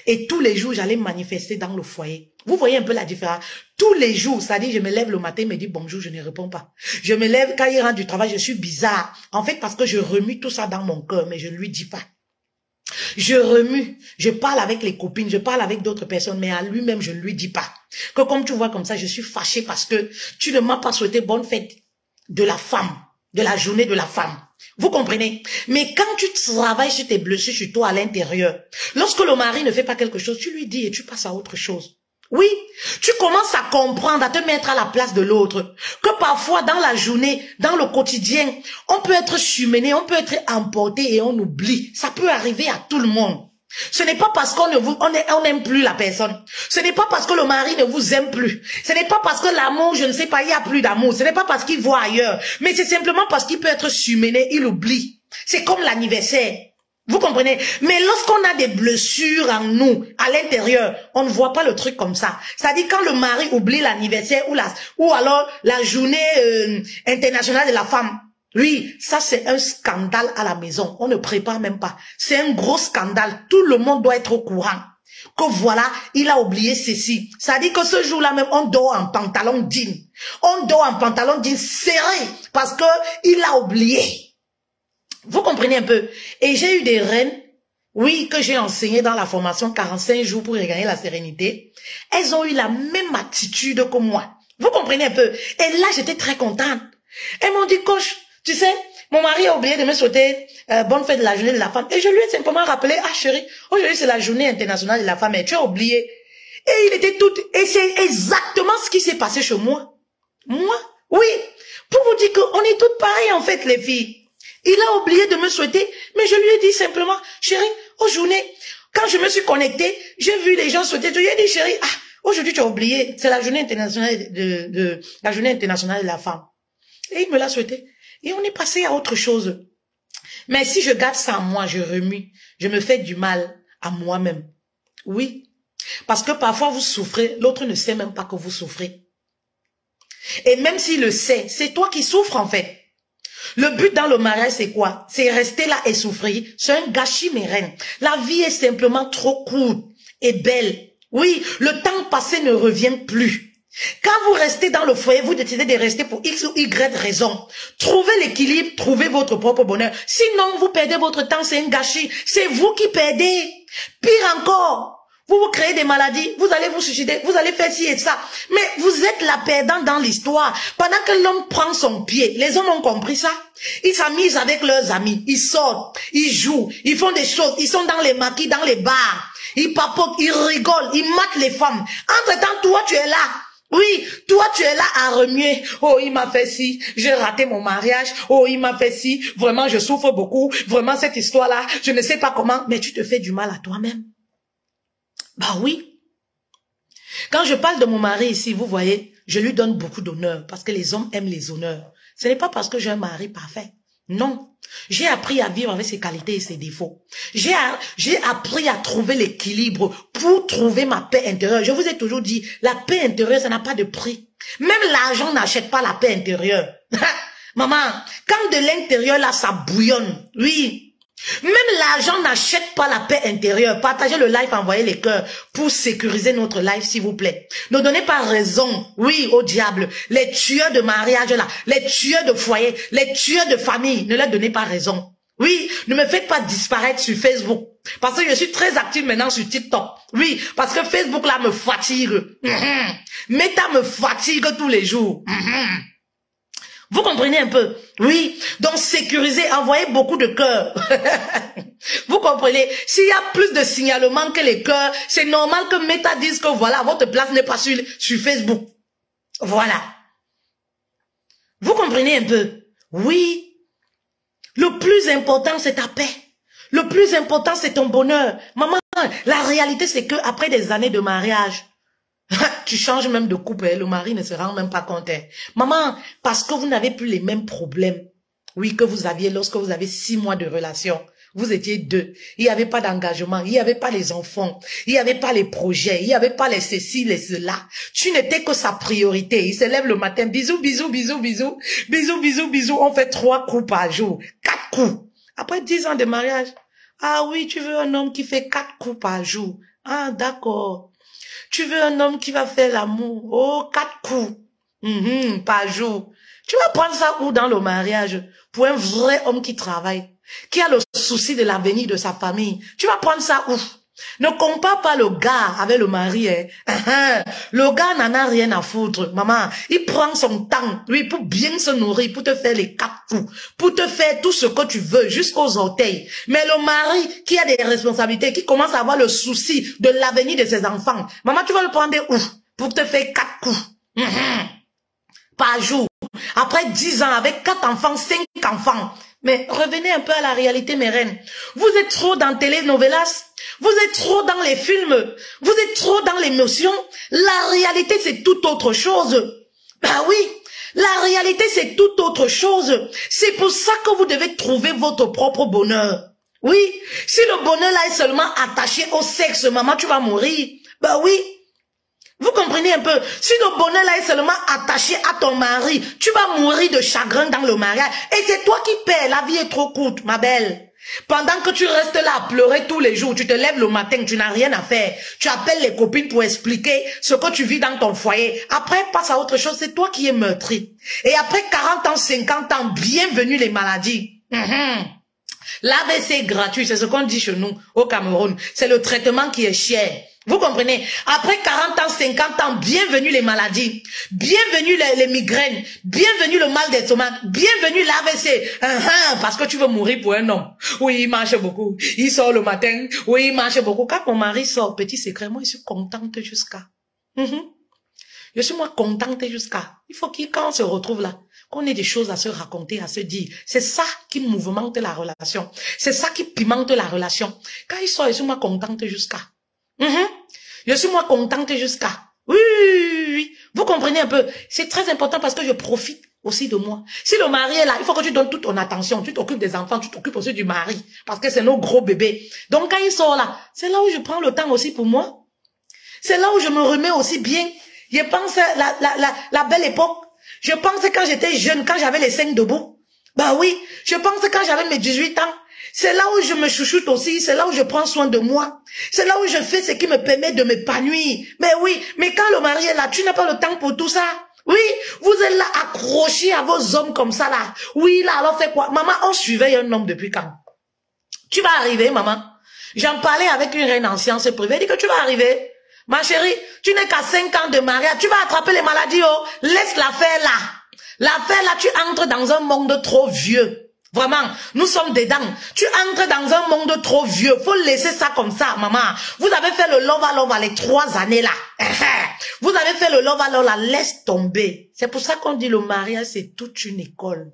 Et tous les jours, j'allais manifester dans le foyer. Vous voyez un peu la différence. Tous les jours, c'est-à-dire, je me lève le matin, il me dit bonjour, je ne réponds pas. Je me lève, quand il rentre du travail, je suis bizarre. En fait, parce que je remue tout ça dans mon cœur, mais je ne lui dis pas. Je remue, je parle avec les copines, je parle avec d'autres personnes, mais à lui-même, je ne lui dis pas. Que comme tu vois comme ça, je suis fâchée parce que tu ne m'as pas souhaité bonne fête de la femme, de la journée de la femme. Vous comprenez? Mais quand tu travailles sur tes blessures, sur toi à l'intérieur, lorsque le mari ne fait pas quelque chose, tu lui dis et tu passes à autre chose. Oui, tu commences à comprendre, à te mettre à la place de l'autre. Que parfois dans la journée, dans le quotidien, on peut être surmené, on peut être emporté et on oublie. Ça peut arriver à tout le monde. Ce n'est pas parce qu'on n'aime plus la personne. Ce n'est pas parce que le mari ne vous aime plus. Ce n'est pas parce que l'amour, je ne sais pas, il n'y a plus d'amour. Ce n'est pas parce qu'il voit ailleurs. Mais c'est simplement parce qu'il peut être surmené, il oublie. C'est comme l'anniversaire. Vous comprenez? Mais lorsqu'on a des blessures en nous, à l'intérieur, on ne voit pas le truc comme ça. C'est-à-dire quand le mari oublie l'anniversaire ou alors la journée internationale de la femme. Oui, ça c'est un scandale à la maison. On ne prépare même pas. C'est un gros scandale. Tout le monde doit être au courant. Que voilà, il a oublié ceci. C'est-à-dire que ce jour-là même, on dort en pantalon jean. On dort en pantalon jean serré parce que il a oublié. Vous comprenez un peu? Et j'ai eu des reines, oui, que j'ai enseigné dans la formation 45 jours pour regagner la sérénité. Elles ont eu la même attitude que moi. Vous comprenez un peu? Et là, j'étais très contente. Elles m'ont dit, coach, tu sais, mon mari a oublié de me souhaiter bonne fête de la journée de la femme. Et je lui ai simplement rappelé, ah chérie, aujourd'hui c'est la journée internationale de la femme et tu as oublié. Et il était tout... Et c'est exactement ce qui s'est passé chez moi. Moi? Oui. Pour vous dire qu'on est toutes pareilles en fait, les filles. Il a oublié de me souhaiter, mais je lui ai dit simplement, chérie, aujourd'hui, quand je me suis connectée, j'ai vu les gens souhaiter, je lui ai dit, chérie, ah, aujourd'hui tu as oublié, c'est la journée internationale la journée internationale de la femme. Et il me l'a souhaité. Et on est passé à autre chose. Mais si je garde ça en moi, je remue, je me fais du mal à moi-même. Oui. Parce que parfois vous souffrez, l'autre ne sait même pas que vous souffrez. Et même s'il le sait, c'est toi qui souffres en fait. Le but dans le mariage, c'est quoi? C'est rester là et souffrir. C'est un gâchis, mes reines. La vie est simplement trop courte et belle. Oui, le temps passé ne revient plus. Quand vous restez dans le foyer, vous décidez de rester pour X ou Y raison. Trouvez l'équilibre, trouvez votre propre bonheur. Sinon, vous perdez votre temps, c'est un gâchis. C'est vous qui perdez. Pire encore. Vous vous créez des maladies, vous allez vous suicider, vous allez faire ci et ça. Mais vous êtes la perdante dans l'histoire. Pendant que l'homme prend son pied, les hommes ont compris ça. Ils s'amusent avec leurs amis, ils sortent, ils jouent, ils font des choses, ils sont dans les maquis, dans les bars. Ils papotent, ils rigolent, ils matent les femmes. Entre-temps, toi, tu es là. Oui, toi, tu es là à remuer. Oh, il m'a fait ci, j'ai raté mon mariage. Oh, il m'a fait ci, vraiment, je souffre beaucoup. Vraiment, cette histoire-là, je ne sais pas comment. Mais tu te fais du mal à toi-même. Bah oui. Quand je parle de mon mari ici, vous voyez, je lui donne beaucoup d'honneur parce que les hommes aiment les honneurs. Ce n'est pas parce que j'ai un mari parfait. Non. J'ai appris à vivre avec ses qualités et ses défauts. J'ai appris à trouver l'équilibre pour trouver ma paix intérieure. Je vous ai toujours dit, la paix intérieure, ça n'a pas de prix. Même l'argent n'achète pas la paix intérieure. Maman, quand de l'intérieur, là, ça bouillonne. Oui. Même l'argent n'achète pas la paix intérieure. Partagez le live, envoyez les cœurs pour sécuriser notre live, s'il vous plaît. Ne donnez pas raison, oui, au diable. Les tueurs de mariage, là, les tueurs de foyer, les tueurs de famille, ne leur donnez pas raison. Oui, ne me faites pas disparaître sur Facebook. Parce que je suis très active maintenant sur TikTok. Oui, parce que Facebook, là, me fatigue. Meta me fatigue tous les jours. Vous comprenez un peu? Oui. Donc, sécuriser, envoyez beaucoup de cœurs. Vous comprenez? S'il y a plus de signalements que les cœurs, c'est normal que Meta dise que voilà, votre place n'est pas sur Facebook. Voilà. Vous comprenez un peu? Oui. Le plus important, c'est ta paix. Le plus important, c'est ton bonheur. Maman, la réalité, c'est que après des années de mariage, tu changes même de couple, le mari ne se rend même pas compte. Maman, parce que vous n'avez plus les mêmes problèmes, oui, que vous aviez lorsque vous avez 6 mois de relation. Vous étiez 2. Il n'y avait pas d'engagement, il n'y avait pas les enfants, il n'y avait pas les projets, il n'y avait pas les ceci, les cela. Tu n'étais que sa priorité. Il se lève le matin, bisous, bisous, bisous, bisous, bisous, bisous, bisous. On fait 3 coups par jour, 4 coups. Après 10 ans de mariage, ah oui, tu veux un homme qui fait 4 coups par jour. Ah, d'accord. Tu veux un homme qui va faire l'amour. Oh, 4 coups par jour. Tu vas prendre ça où dans le mariage? Pour un vrai homme qui travaille, qui a le souci de l'avenir de sa famille. Tu vas prendre ça où? Ne compare pas le gars avec le mari. Le gars n'en a rien à foutre. Maman, il prend son temps, oui, pour bien se nourrir, pour te faire les 4 coups, pour te faire tout ce que tu veux, jusqu'aux orteils. Mais le mari qui a des responsabilités, qui commence à avoir le souci de l'avenir de ses enfants, maman, tu vas le prendre où? Pour te faire 4 coups. Par jour. Après 10 ans, avec 4 enfants, 5 enfants. Mais revenez un peu à la réalité, mes reines. Vous êtes trop dans telenovelas. Vous êtes trop dans les films. Vous êtes trop dans l'émotion. La réalité, c'est tout autre chose. Bah oui, la réalité, c'est tout autre chose. C'est pour ça que vous devez trouver votre propre bonheur. Oui, si le bonheur là est seulement attaché au sexe, maman, tu vas mourir. Ben oui. Vous comprenez un peu? Si le bonheur là est seulement attaché à ton mari, tu vas mourir de chagrin dans le mariage. Et c'est toi qui paies. La vie est trop courte, ma belle. Pendant que tu restes là à pleurer tous les jours, tu te lèves le matin, tu n'as rien à faire. Tu appelles les copines pour expliquer ce que tu vis dans ton foyer. Après, passe à autre chose, c'est toi qui es meurtri. Et après 40 ans, 50 ans, bienvenue les maladies. L'AVC est gratuit, c'est ce qu'on dit chez nous au Cameroun. C'est le traitement qui est cher. Vous comprenez? Après 40 ans, 50 ans, bienvenue les maladies, bienvenue les migraines, bienvenue le mal d'estomac, bienvenue l'AVC. Parce que tu veux mourir pour un homme. Oui, il marche beaucoup. Il sort le matin. Oui, il marche beaucoup. Quand mon mari sort, petit secret, moi, je suis contente jusqu'à. Je suis moi contente jusqu'à. Il faut quand on se retrouve là, qu'on ait des choses à se raconter, à se dire. C'est ça qui mouvemente la relation. C'est ça qui pimente la relation. Quand il sort, je suis moi contente jusqu'à. Je suis moi contente jusqu'à. Oui. Vous comprenez un peu? C'est très important parce que je profite aussi de moi. Si le mari est là, il faut que tu donnes toute ton attention. Tu t'occupes des enfants, tu t'occupes aussi du mari. Parce que c'est nos gros bébés. Donc quand il sort là, c'est là où je prends le temps aussi pour moi. C'est là où je me remets aussi bien. Je pense à la belle époque. Je pense quand j'étais jeune, quand j'avais les seins debout. Bah oui, je pense quand j'avais mes 18 ans. C'est là où je me chouchoute aussi, c'est là où je prends soin de moi. C'est là où je fais ce qui me permet de m'épanouir. Mais oui, mais quand le mari est là, tu n'as pas le temps pour tout ça. Oui, vous êtes là accrochés à vos hommes comme ça là. Oui, là, alors c'est quoi? Maman, on surveille un homme depuis quand? Tu vas arriver, maman. J'en parlais avec une reine en sciences privées, elle dit que tu vas arriver. Ma chérie, tu n'es qu'à 5 ans de mariage, tu vas attraper les maladies, oh. Laisse l'affaire là. L'affaire là, tu entres dans un monde trop vieux. Vraiment, nous sommes dedans. Tu entres dans un monde trop vieux. Faut laisser ça comme ça, maman. Vous avez fait le lova les 3 années là. Vous avez fait le lova là, laisse tomber. C'est pour ça qu'on dit le mariage, c'est toute une école.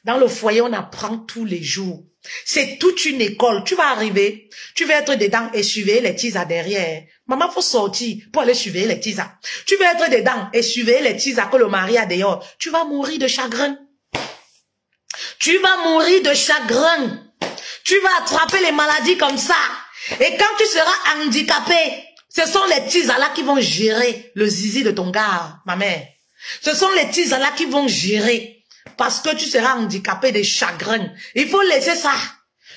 Dans le foyer, on apprend tous les jours. C'est toute une école. Tu vas arriver, tu vas être dedans et surveiller les tisas derrière. Maman, faut sortir pour aller surveiller les tisas. Tu vas être dedans et surveiller les tisas que le mari a dehors. Tu vas mourir de chagrin. Tu vas mourir de chagrin. Tu vas attraper les maladies comme ça. Et quand tu seras handicapé, ce sont les tisas là qui vont gérer le zizi de ton gars, ma mère. Ce sont les tisas là qui vont gérer. Parce que tu seras handicapé de chagrin. Il faut laisser ça.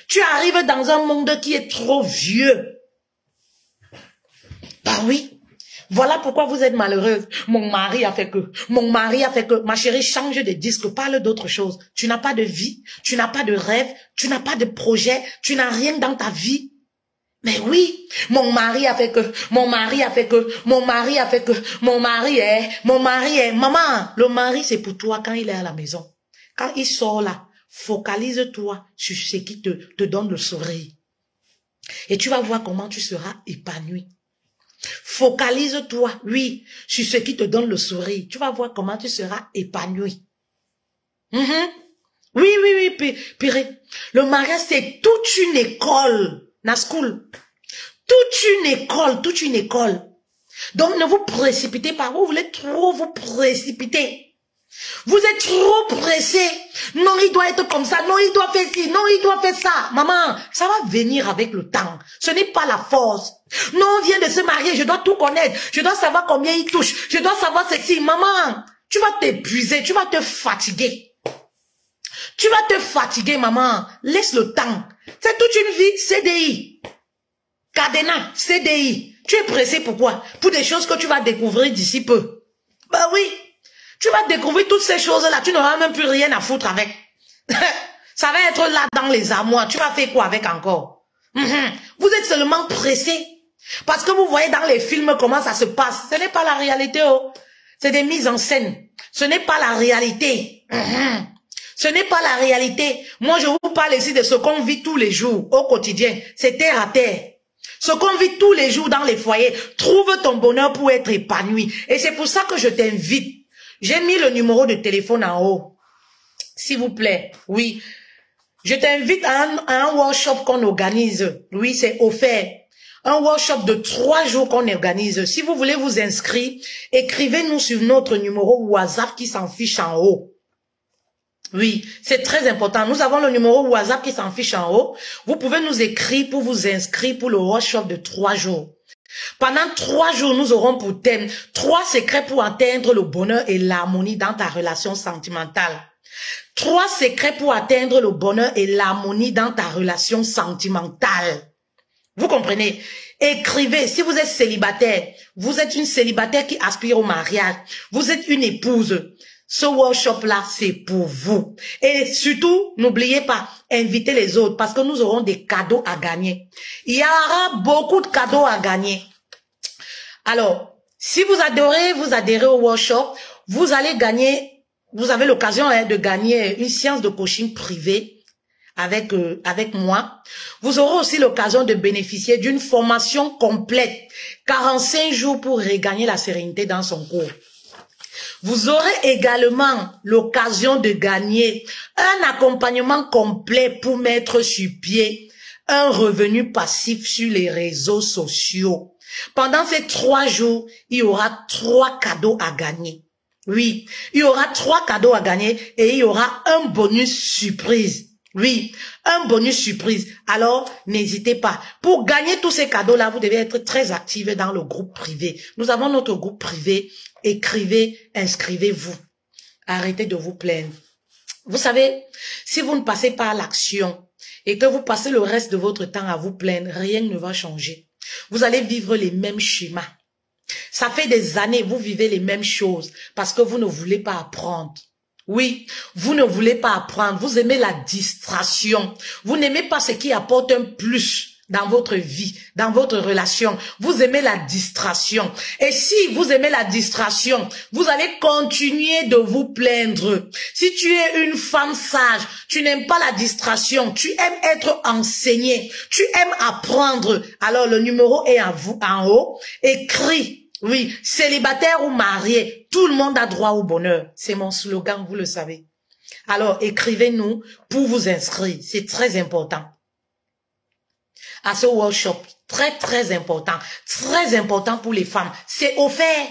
Tu arrives dans un monde qui est trop vieux. Bah oui. Voilà pourquoi vous êtes malheureuse. Mon mari a fait que. Mon mari a fait que. Ma chérie, change de disque. Parle d'autre chose. Tu n'as pas de vie. Tu n'as pas de rêve. Tu n'as pas de projet. Tu n'as rien dans ta vie. Mais oui, mon mari a fait que, mon mari a fait que, mon mari a fait que, mon mari est, maman, le mari c'est pour toi quand il est à la maison. Quand il sort là, focalise-toi sur ce qui te donne le sourire. Et tu vas voir comment tu seras épanoui. Focalise-toi, oui, sur ce qui te donne le sourire. Tu vas voir comment tu seras épanoui. Oui, pire. Le mariage c'est toute une école. Nascoul. Toute une école. Donc ne vous précipitez pas. Vous voulez trop vous précipiter. Vous êtes trop pressé. Non, il doit être comme ça. Non, il doit faire ci. Non, il doit faire ça. Maman, ça va venir avec le temps. Ce n'est pas la force. Non, on vient de se marier. Je dois tout connaître. Je dois savoir combien il touche. Je dois savoir ceci. Maman, tu vas t'épuiser. Tu vas te fatiguer. Tu vas te fatiguer, maman. Laisse le temps. C'est toute une vie, CDI. Cadena, CDI. Tu es pressé pourquoi? Pour des choses que tu vas découvrir d'ici peu. Ben oui. Tu vas découvrir toutes ces choses-là. Tu n'auras même plus rien à foutre avec. Ça va être là dans les armoires. Tu vas faire quoi avec encore? Vous êtes seulement pressé. Parce que vous voyez dans les films comment ça se passe. Ce n'est pas la réalité, oh. C'est des mises en scène. Ce n'est pas la réalité. Ce n'est pas la réalité. Moi, je vous parle ici de ce qu'on vit tous les jours, au quotidien. C'est terre à terre. Ce qu'on vit tous les jours dans les foyers. Trouve ton bonheur pour être épanoui. Et c'est pour ça que je t'invite. J'ai mis le numéro de téléphone en haut. S'il vous plaît. Oui. Je t'invite à un workshop qu'on organise. Oui, c'est offert. Un workshop de 3 jours qu'on organise. Si vous voulez vous inscrire, écrivez-nous sur notre numéro WhatsApp qui s'en fiche en haut. Oui, c'est très important. Nous avons le numéro WhatsApp qui s'affiche en haut. Vous pouvez nous écrire pour vous inscrire pour le workshop de 3 jours. Pendant 3 jours, nous aurons pour thème 3 secrets pour atteindre le bonheur et l'harmonie dans ta relation sentimentale. 3 secrets pour atteindre le bonheur et l'harmonie dans ta relation sentimentale. Vous comprenez? Écrivez, si vous êtes célibataire, vous êtes une célibataire qui aspire au mariage, vous êtes une épouse, ce workshop-là, c'est pour vous. Et surtout, n'oubliez pas, invitez les autres parce que nous aurons des cadeaux à gagner. Il y aura beaucoup de cadeaux à gagner. Alors, si vous adhérez au workshop, vous allez gagner, vous avez l'occasion de gagner une séance de coaching privée avec moi. Vous aurez aussi l'occasion de bénéficier d'une formation complète, 45 jours pour regagner la sérénité dans son cours. Vous aurez également l'occasion de gagner un accompagnement complet pour mettre sur pied un revenu passif sur les réseaux sociaux. Pendant ces 3 jours, il y aura 3 cadeaux à gagner. Oui, il y aura 3 cadeaux à gagner et il y aura un bonus surprise. Oui, un bonus surprise. Alors, n'hésitez pas. Pour gagner tous ces cadeaux-là, vous devez être très actifs dans le groupe privé. Nous avons notre groupe privé. Écrivez, inscrivez-vous. Arrêtez de vous plaindre. Vous savez, si vous ne passez pas à l'action et que vous passez le reste de votre temps à vous plaindre, rien ne va changer. Vous allez vivre les mêmes schémas. Ça fait des années, vous vivez les mêmes choses parce que vous ne voulez pas apprendre. Oui, vous ne voulez pas apprendre, vous aimez la distraction. Vous n'aimez pas ce qui apporte un plus dans votre vie, dans votre relation. Vous aimez la distraction. Et si vous aimez la distraction, vous allez continuer de vous plaindre. Si tu es une femme sage, tu n'aimes pas la distraction, tu aimes être enseignée, tu aimes apprendre, alors le numéro est à vous en haut. Écris. Oui, célibataire ou marié, tout le monde a droit au bonheur. C'est mon slogan, vous le savez. Alors, écrivez-nous pour vous inscrire. C'est très important. À ce workshop, très important. Très important pour les femmes. C'est offert.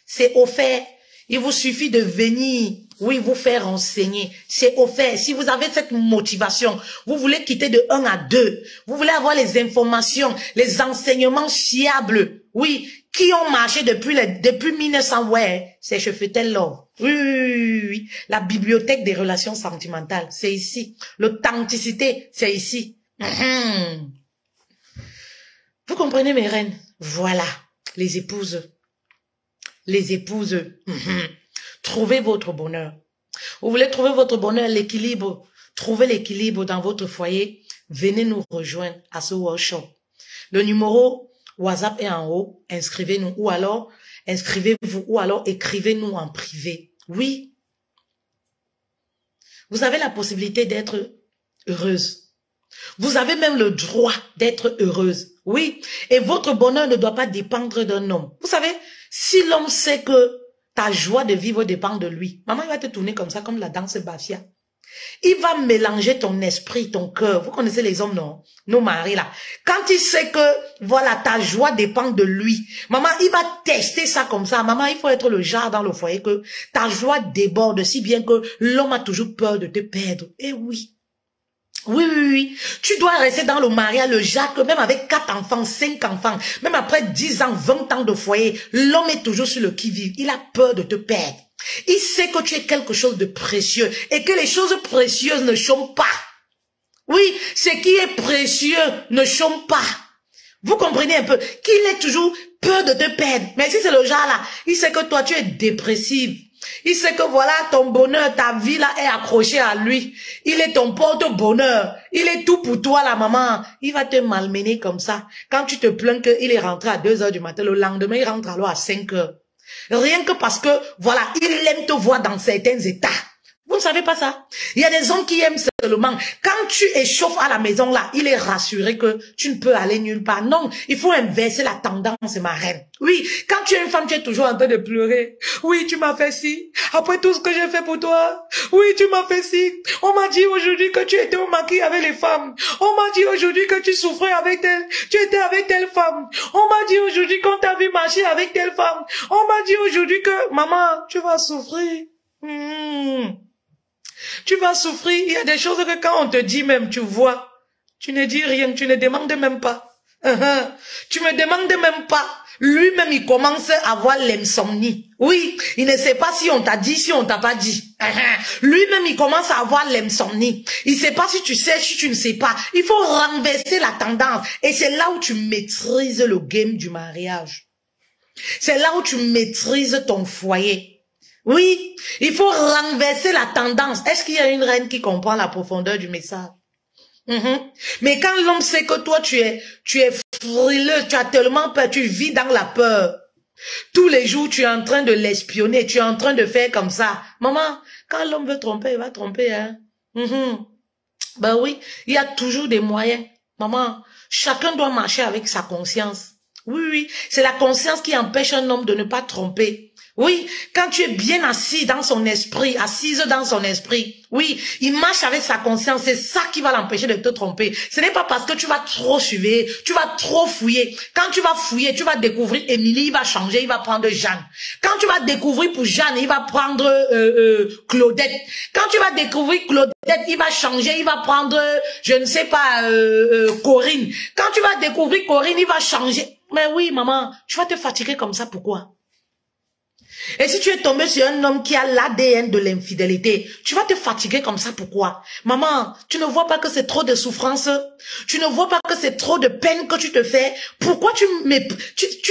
C'est offert. Il vous suffit de venir, oui, vous faire enseigner. C'est offert. Si vous avez cette motivation, vous voulez quitter de 1 à 2. Vous voulez avoir les informations, les enseignements fiables. Oui, qui ont marché depuis 1900, ouais, c'est Chefetel Love. Oui. La bibliothèque des relations sentimentales, c'est ici. L'authenticité, c'est ici. Vous comprenez mes reines? Voilà, les épouses. Les épouses. Trouvez votre bonheur. Vous voulez trouver votre bonheur, l'équilibre. Trouvez l'équilibre dans votre foyer. Venez nous rejoindre à ce workshop. Le numéro WhatsApp est en haut, inscrivez-nous ou alors inscrivez-vous ou alors écrivez-nous en privé. Oui. Vous avez la possibilité d'être heureuse. Vous avez même le droit d'être heureuse. Oui. Et votre bonheur ne doit pas dépendre d'un homme. Vous savez, si l'homme sait que ta joie de vivre dépend de lui, maman, il va te tourner comme ça, comme la danse Bafia. Il va mélanger ton esprit, ton cœur. Vous connaissez les hommes, non? Nos maris, là. Quand il sait que, voilà, ta joie dépend de lui. Maman, il va tester ça comme ça. Maman, il faut être le genre dans le foyer que ta joie déborde si bien que l'homme a toujours peur de te perdre. Eh oui. Oui. Tu dois rester dans le mariage, le genre que même avec 4 enfants, 5 enfants, même après 10 ans, 20 ans de foyer, l'homme est toujours sur le qui-vive. Il a peur de te perdre. Il sait que tu es quelque chose de précieux et que les choses précieuses ne chôment pas. Oui, ce qui est précieux ne chôme pas. Vous comprenez un peu qu'il ait toujours peur de te perdre. Mais si c'est le genre là, il sait que toi tu es dépressive. Il sait que voilà ton bonheur, ta vie là est accrochée à lui. Il est ton porte-bonheur. Il est tout pour toi la maman. Il va te malmener comme ça. Quand tu te plains qu'il est rentré à 2 heures du matin, le lendemain il rentre alors à 5 heures. Rien que parce que, voilà, il aime te voir dans certains états. Vous ne savez pas ça? Il y a des hommes qui aiment seulement. Quand tu échauffes à la maison là, il est rassuré que tu ne peux aller nulle part. Non, il faut inverser la tendance, ma reine. Oui, quand tu es une femme, tu es toujours en train de pleurer. Oui, tu m'as fait ci. Après tout ce que j'ai fait pour toi. Oui, tu m'as fait ci. On m'a dit aujourd'hui que tu étais au maquis avec les femmes. On m'a dit aujourd'hui que tu souffrais avec telle. Tu étais avec telle femme. On m'a dit aujourd'hui qu'on t'a vu marcher avec telle femme. On m'a dit aujourd'hui que, maman, tu vas souffrir. Tu vas souffrir. Il y a des choses que quand on te dit même, tu vois, tu ne dis rien, tu ne demandes même pas. Tu me demandes même pas. Lui-même, il commence à avoir l'insomnie. Oui, il ne sait pas si on t'a dit, si on t'a pas dit. Lui-même, il commence à avoir l'insomnie. Il ne sait pas si tu sais, si tu ne sais pas. Il faut renverser la tendance. Et c'est là où tu maîtrises le game du mariage. C'est là où tu maîtrises ton foyer. Oui, il faut renverser la tendance. Est-ce qu'il y a une reine qui comprend la profondeur du message? Mais quand l'homme sait que toi, tu es frileux, tu as tellement peur, tu vis dans la peur. Tous les jours, tu es en train de l'espionner, tu es en train de faire comme ça. Maman, quand l'homme veut tromper, il va tromper, hein. Ben oui, il y a toujours des moyens. Maman, chacun doit marcher avec sa conscience. Oui, oui, c'est la conscience qui empêche un homme de ne pas tromper. Oui, quand tu es bien assis dans son esprit, assise dans son esprit, oui, il marche avec sa conscience, c'est ça qui va l'empêcher de te tromper. Ce n'est pas parce que tu vas trop suivre, tu vas trop fouiller. Quand tu vas fouiller, tu vas découvrir Émilie, il va changer, il va prendre Jeanne. Quand tu vas découvrir pour Jeanne, il va prendre Claudette. Quand tu vas découvrir Claudette, il va changer, il va prendre, je ne sais pas, Corinne. Quand tu vas découvrir Corinne, il va changer. Mais oui, maman, tu vas te fatiguer comme ça, pourquoi? Et si tu es tombé sur un homme qui a l'ADN de l'infidélité, tu vas te fatiguer comme ça, pourquoi? Maman, tu ne vois pas que c'est trop de souffrance? Tu ne vois pas que c'est trop de peine que tu te fais? Pourquoi tu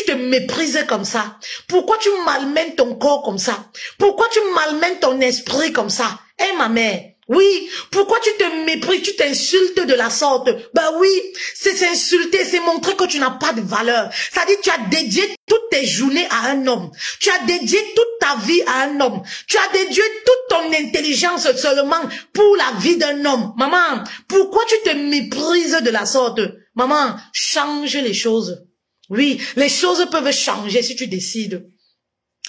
te méprises comme ça? Pourquoi tu malmènes ton corps comme ça? Pourquoi tu malmènes ton esprit comme ça? Eh ma mère, oui, pourquoi tu te méprises, tu t'insultes de la sorte? Ben oui, c'est s'insulter, c'est montrer que tu n'as pas de valeur. C'est-à-dire tu as dédié toutes tes journées à un homme. Tu as dédié toute ta vie à un homme. Tu as dédié toute ton intelligence seulement pour la vie d'un homme. Maman, pourquoi tu te méprises de la sorte? Maman, change les choses. Oui, les choses peuvent changer si tu décides.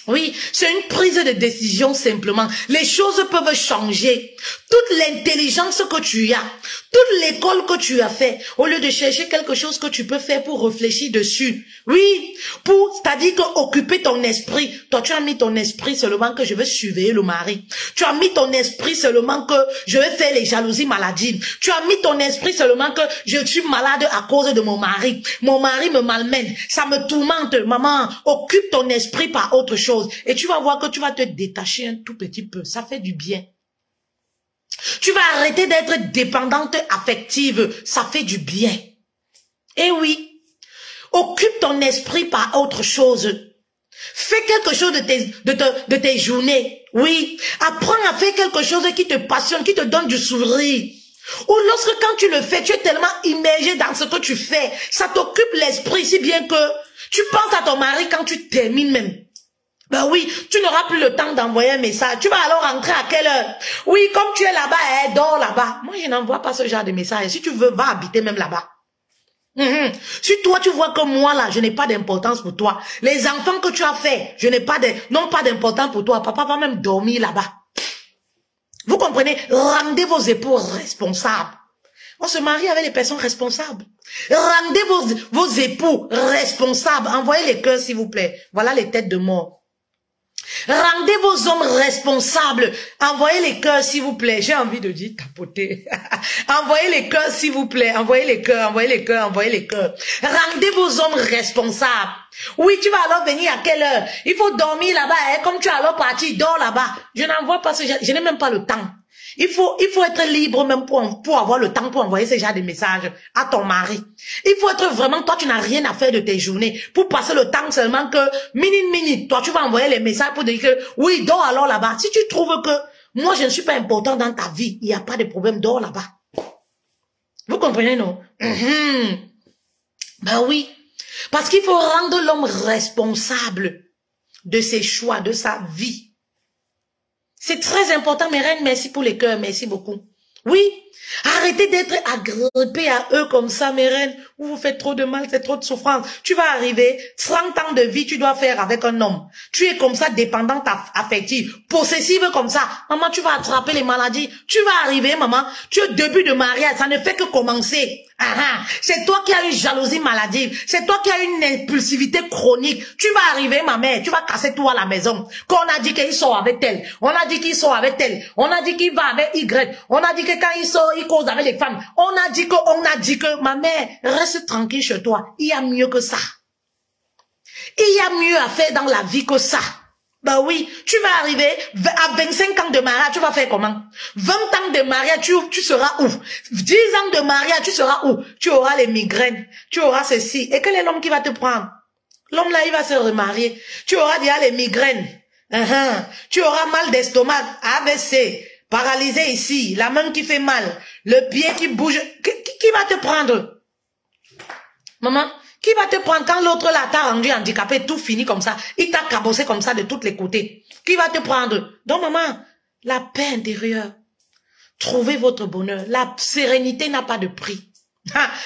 Oui, c'est une prise de décision simplement. Les choses peuvent changer. Toute l'intelligence que tu as, toute l'école que tu as fait, au lieu de chercher quelque chose que tu peux faire pour réfléchir dessus. Oui, c'est-à-dire que occuper ton esprit. Toi, tu as mis ton esprit seulement que je veux surveiller le mari. Tu as mis ton esprit seulement que je vais faire les jalousies maladives. Tu as mis ton esprit seulement que je suis malade à cause de mon mari. Mon mari me malmène. Ça me tourmente. Maman, occupe ton esprit par autre chose. Et tu vas voir que tu vas te détacher un tout petit peu. Ça fait du bien. Tu vas arrêter d'être dépendante affective. Ça fait du bien. Et oui, occupe ton esprit par autre chose. Fais quelque chose de tes journées. Oui, apprends à faire quelque chose qui te passionne, qui te donne du sourire. Ou lorsque quand tu le fais, tu es tellement immergé dans ce que tu fais. Ça t'occupe l'esprit si bien que tu penses à ton mari quand tu termines même. Ben oui, tu n'auras plus le temps d'envoyer un message. Tu vas alors rentrer à quelle heure? Oui, comme tu es là-bas, dors là-bas. Moi, je n'envoie pas ce genre de message. Si tu veux, va habiter même là-bas. Si toi, tu vois que moi, là, je n'ai pas d'importance pour toi. Les enfants que tu as fait, je n'ai pas n'ont pas d'importance pour toi. Papa va même dormir là-bas. Vous comprenez? Rendez vos époux responsables. On se marie avec les personnes responsables. Rendez vos époux responsables. Envoyez les cœurs, s'il vous plaît. Voilà les têtes de mort. Rendez vos hommes responsables. Envoyez les cœurs, s'il vous plaît. J'ai envie de dire tapoter. Envoyez les cœurs, s'il vous plaît. Envoyez les cœurs, envoyez les cœurs, envoyez les cœurs. Rendez vos hommes responsables. Oui, tu vas alors venir à quelle heure? Il faut dormir là-bas. Hein? Comme tu es alors parti, dors là-bas. Je n'envoie pas ce genre. Je n'ai même pas le temps. Il faut être libre même pour avoir le temps pour envoyer ce genre de messages à ton mari. Il faut être vraiment, toi tu n'as rien à faire de tes journées pour passer le temps seulement que minute. Toi tu vas envoyer les messages pour dire que oui, dors alors là-bas. Si tu trouves que moi je ne suis pas important dans ta vie, il n'y a pas de problème, dors là-bas. Vous comprenez, non? Ben oui. Parce qu'il faut rendre l'homme responsable de ses choix, de sa vie. C'est très important, mes reines, merci pour les cœurs, merci beaucoup. Oui, Arrêtez d'être agrippés à eux comme ça, mes reines. Vous vous faites trop de mal, c'est trop de souffrance. Tu vas arriver, 30 ans de vie, tu dois faire avec un homme. Tu es comme ça, dépendante affective, possessive comme ça. Maman, tu vas attraper les maladies. Tu vas arriver, maman, tu es au début de mariage, ça ne fait que commencer. C'est toi qui as une jalousie maladive. C'est toi qui as une impulsivité chronique. Tu vas arriver, ma mère, tu vas casser tout à la maison. Qu'on a dit qu'il sort avec elle. On a dit qu'il sort avec elle. On a dit qu'il va avec Y. On a dit que quand il sort, il cause avec les femmes. On a dit que, ma mère, reste tranquille chez toi. Il y a mieux que ça. Il y a mieux à faire dans la vie que ça. Bah oui, tu vas arriver à 25 ans de mariage, tu vas faire comment? 20 ans de mariage, tu seras où? 10 ans de mariage, tu seras où? Tu auras les migraines, tu auras ceci. Et quel est l'homme qui va te prendre? L'homme là, il va se remarier. Tu auras déjà les migraines. Tu auras mal d'estomac, AVC, paralysé ici, la main qui fait mal, le pied qui bouge. Qui va te prendre? Maman? Qui va te prendre quand l'autre là t'a rendu handicapé, tout fini comme ça, il t'a cabossé comme ça de tous les côtés? Qui va te prendre? Donc maman, la paix intérieure, trouvez votre bonheur. La sérénité n'a pas de prix.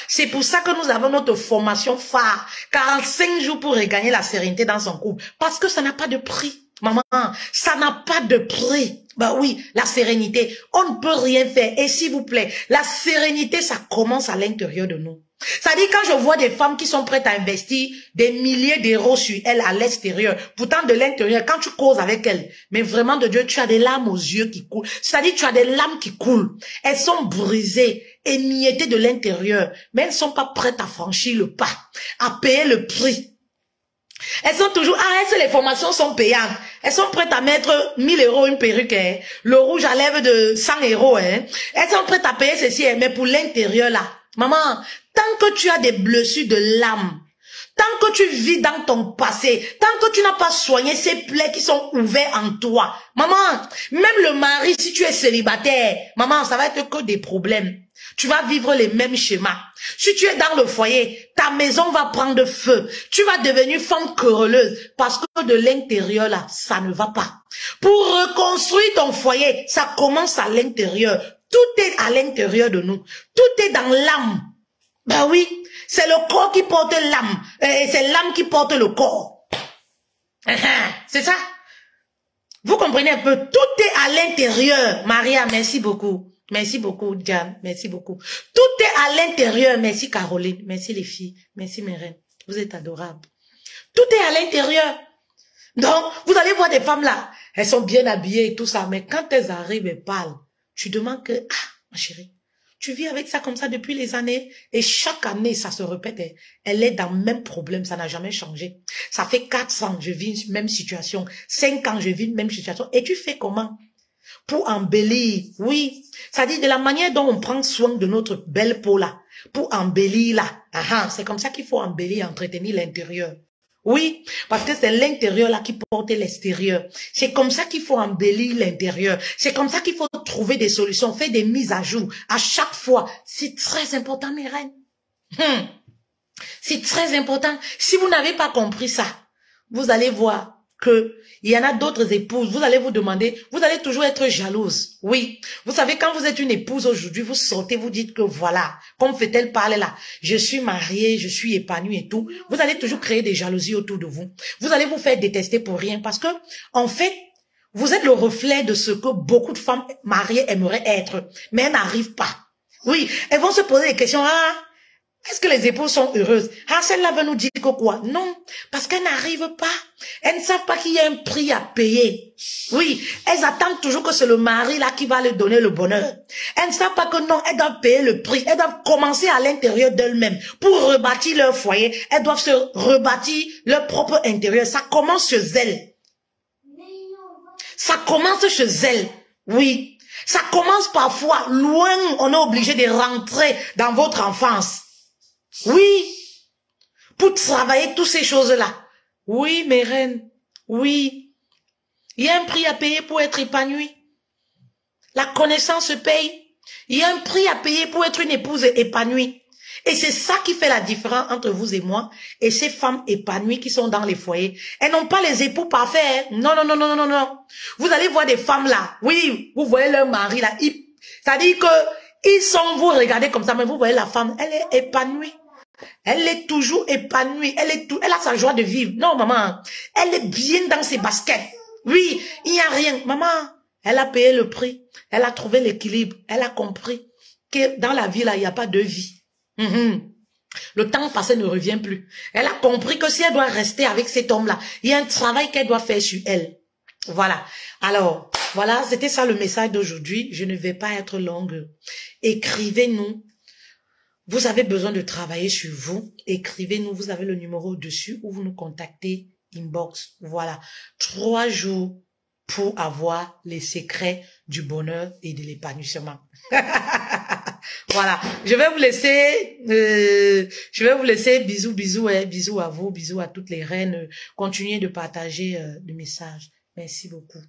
C'est pour ça que nous avons notre formation phare, 45 jours pour regagner la sérénité dans son couple. Parce que ça n'a pas de prix. Maman, ça n'a pas de prix. Bah oui, la sérénité, on ne peut rien faire. Et s'il vous plaît, la sérénité, ça commence à l'intérieur de nous. C'est-à-dire quand je vois des femmes qui sont prêtes à investir des milliers d'euros sur elles à l'extérieur, pourtant de l'intérieur, quand tu causes avec elles, mais vraiment de Dieu, tu as des larmes aux yeux qui coulent. C'est-à-dire tu as des larmes qui coulent. Elles sont brisées, émiettées de l'intérieur, mais elles ne sont pas prêtes à franchir le pas, à payer le prix. Elles sont toujours, les formations sont payantes. Elles sont prêtes à mettre 1000 euros une perruque, le rouge à lèvres de 100 euros, Elles sont prêtes à payer ceci, mais pour l'intérieur là. Maman, tant que tu as des blessures de l'âme, tant que tu vis dans ton passé, tant que tu n'as pas soigné ces plaies qui sont ouvertes en toi, maman, même le mari, si tu es célibataire, maman, ça va être que des problèmes. Tu vas vivre les mêmes schémas. Si tu es dans le foyer, ta maison va prendre feu. Tu vas devenir femme querelleuse parce que de l'intérieur là, ça ne va pas. Pour reconstruire ton foyer, ça commence à l'intérieur. Tout est à l'intérieur de nous. Tout est dans l'âme. Ben oui, c'est le corps qui porte l'âme. C'est l'âme qui porte le corps. C'est ça. Vous comprenez un peu. Tout est à l'intérieur. Maria, merci beaucoup. Merci beaucoup, Diane. Merci beaucoup. Tout est à l'intérieur. Merci, Caroline. Merci, les filles. Merci, mes reines. Vous êtes adorables. Tout est à l'intérieur. Donc, vous allez voir des femmes là. Elles sont bien habillées et tout ça. Mais quand elles arrivent et parlent, tu demandes que, ma chérie, tu vis avec ça comme ça depuis les années et chaque année, ça se répète. Elle est dans le même problème, ça n'a jamais changé. Ça fait 4 ans, je vis une même situation. 5 ans, je vis une même situation. Et tu fais comment? Pour embellir, oui. Ça dit de la manière dont on prend soin de notre belle peau là, pour embellir là. C'est comme ça qu'il faut embellir, entretenir l'intérieur. Oui, parce que c'est l'intérieur là qui porte l'extérieur. C'est comme ça qu'il faut embellir l'intérieur. C'est comme ça qu'il faut trouver des solutions, faire des mises à jour à chaque fois. C'est très important, mes reines. C'est très important. Si vous n'avez pas compris ça, vous allez voir que il y en a d'autres épouses, vous allez vous demander, vous allez toujours être jalouse. Oui, vous savez, quand vous êtes une épouse aujourd'hui, vous sortez, vous dites que voilà, comme fait-elle parler là, je suis mariée, je suis épanouie et tout, vous allez toujours créer des jalousies autour de vous. Vous allez vous faire détester pour rien parce que, en fait, vous êtes le reflet de ce que beaucoup de femmes mariées aimeraient être, mais elles n'arrivent pas. Oui, elles vont se poser des questions, est-ce que les épouses sont heureuses? Celle-là veut nous dire que quoi? Non, parce qu'elles n'arrivent pas. Elles ne savent pas qu'il y a un prix à payer. Oui, elles attendent toujours que c'est le mari là qui va leur donner le bonheur. Elles ne savent pas que non, elles doivent payer le prix. Elles doivent commencer à l'intérieur d'elles-mêmes. Pour rebâtir leur foyer, elles doivent se rebâtir leur propre intérieur. Ça commence chez elles. Ça commence chez elles. Oui. Ça commence parfois loin. On est obligé de rentrer dans votre enfance. Oui, pour travailler toutes ces choses-là. Oui, mes reines, oui. Il y a un prix à payer pour être épanoui. La connaissance se paye. Il y a un prix à payer pour être une épouse épanouie. Et c'est ça qui fait la différence entre vous et moi et ces femmes épanouies qui sont dans les foyers. Elles n'ont pas les époux parfaits. Non, non, non, non, non, non. Vous allez voir des femmes là. Oui, vous voyez leur mari là. C'est-à-dire que Ils sont, vous regardez comme ça, mais vous voyez la femme, elle est épanouie. Elle est toujours épanouie. Elle a sa joie de vivre. Non, maman, elle est bien dans ses baskets. Oui, il n'y a rien. Maman, elle a payé le prix. Elle a trouvé l'équilibre. Elle a compris que dans la vie, là, il n'y a pas de vie. Le temps passé ne revient plus. Elle a compris que si elle doit rester avec cet homme-là, il y a un travail qu'elle doit faire sur elle. Voilà. Alors, voilà, c'était ça le message d'aujourd'hui. Je ne vais pas être longue. Écrivez-nous. Vous avez besoin de travailler sur vous. Écrivez-nous. Vous avez le numéro au-dessus ou vous nous contactez inbox. Voilà. 3 jours pour avoir les secrets du bonheur et de l'épanouissement. Voilà. Je vais vous laisser. Bisous, bisous, bisous à vous, bisous à toutes les reines. Continuez de partager le message. Merci beaucoup.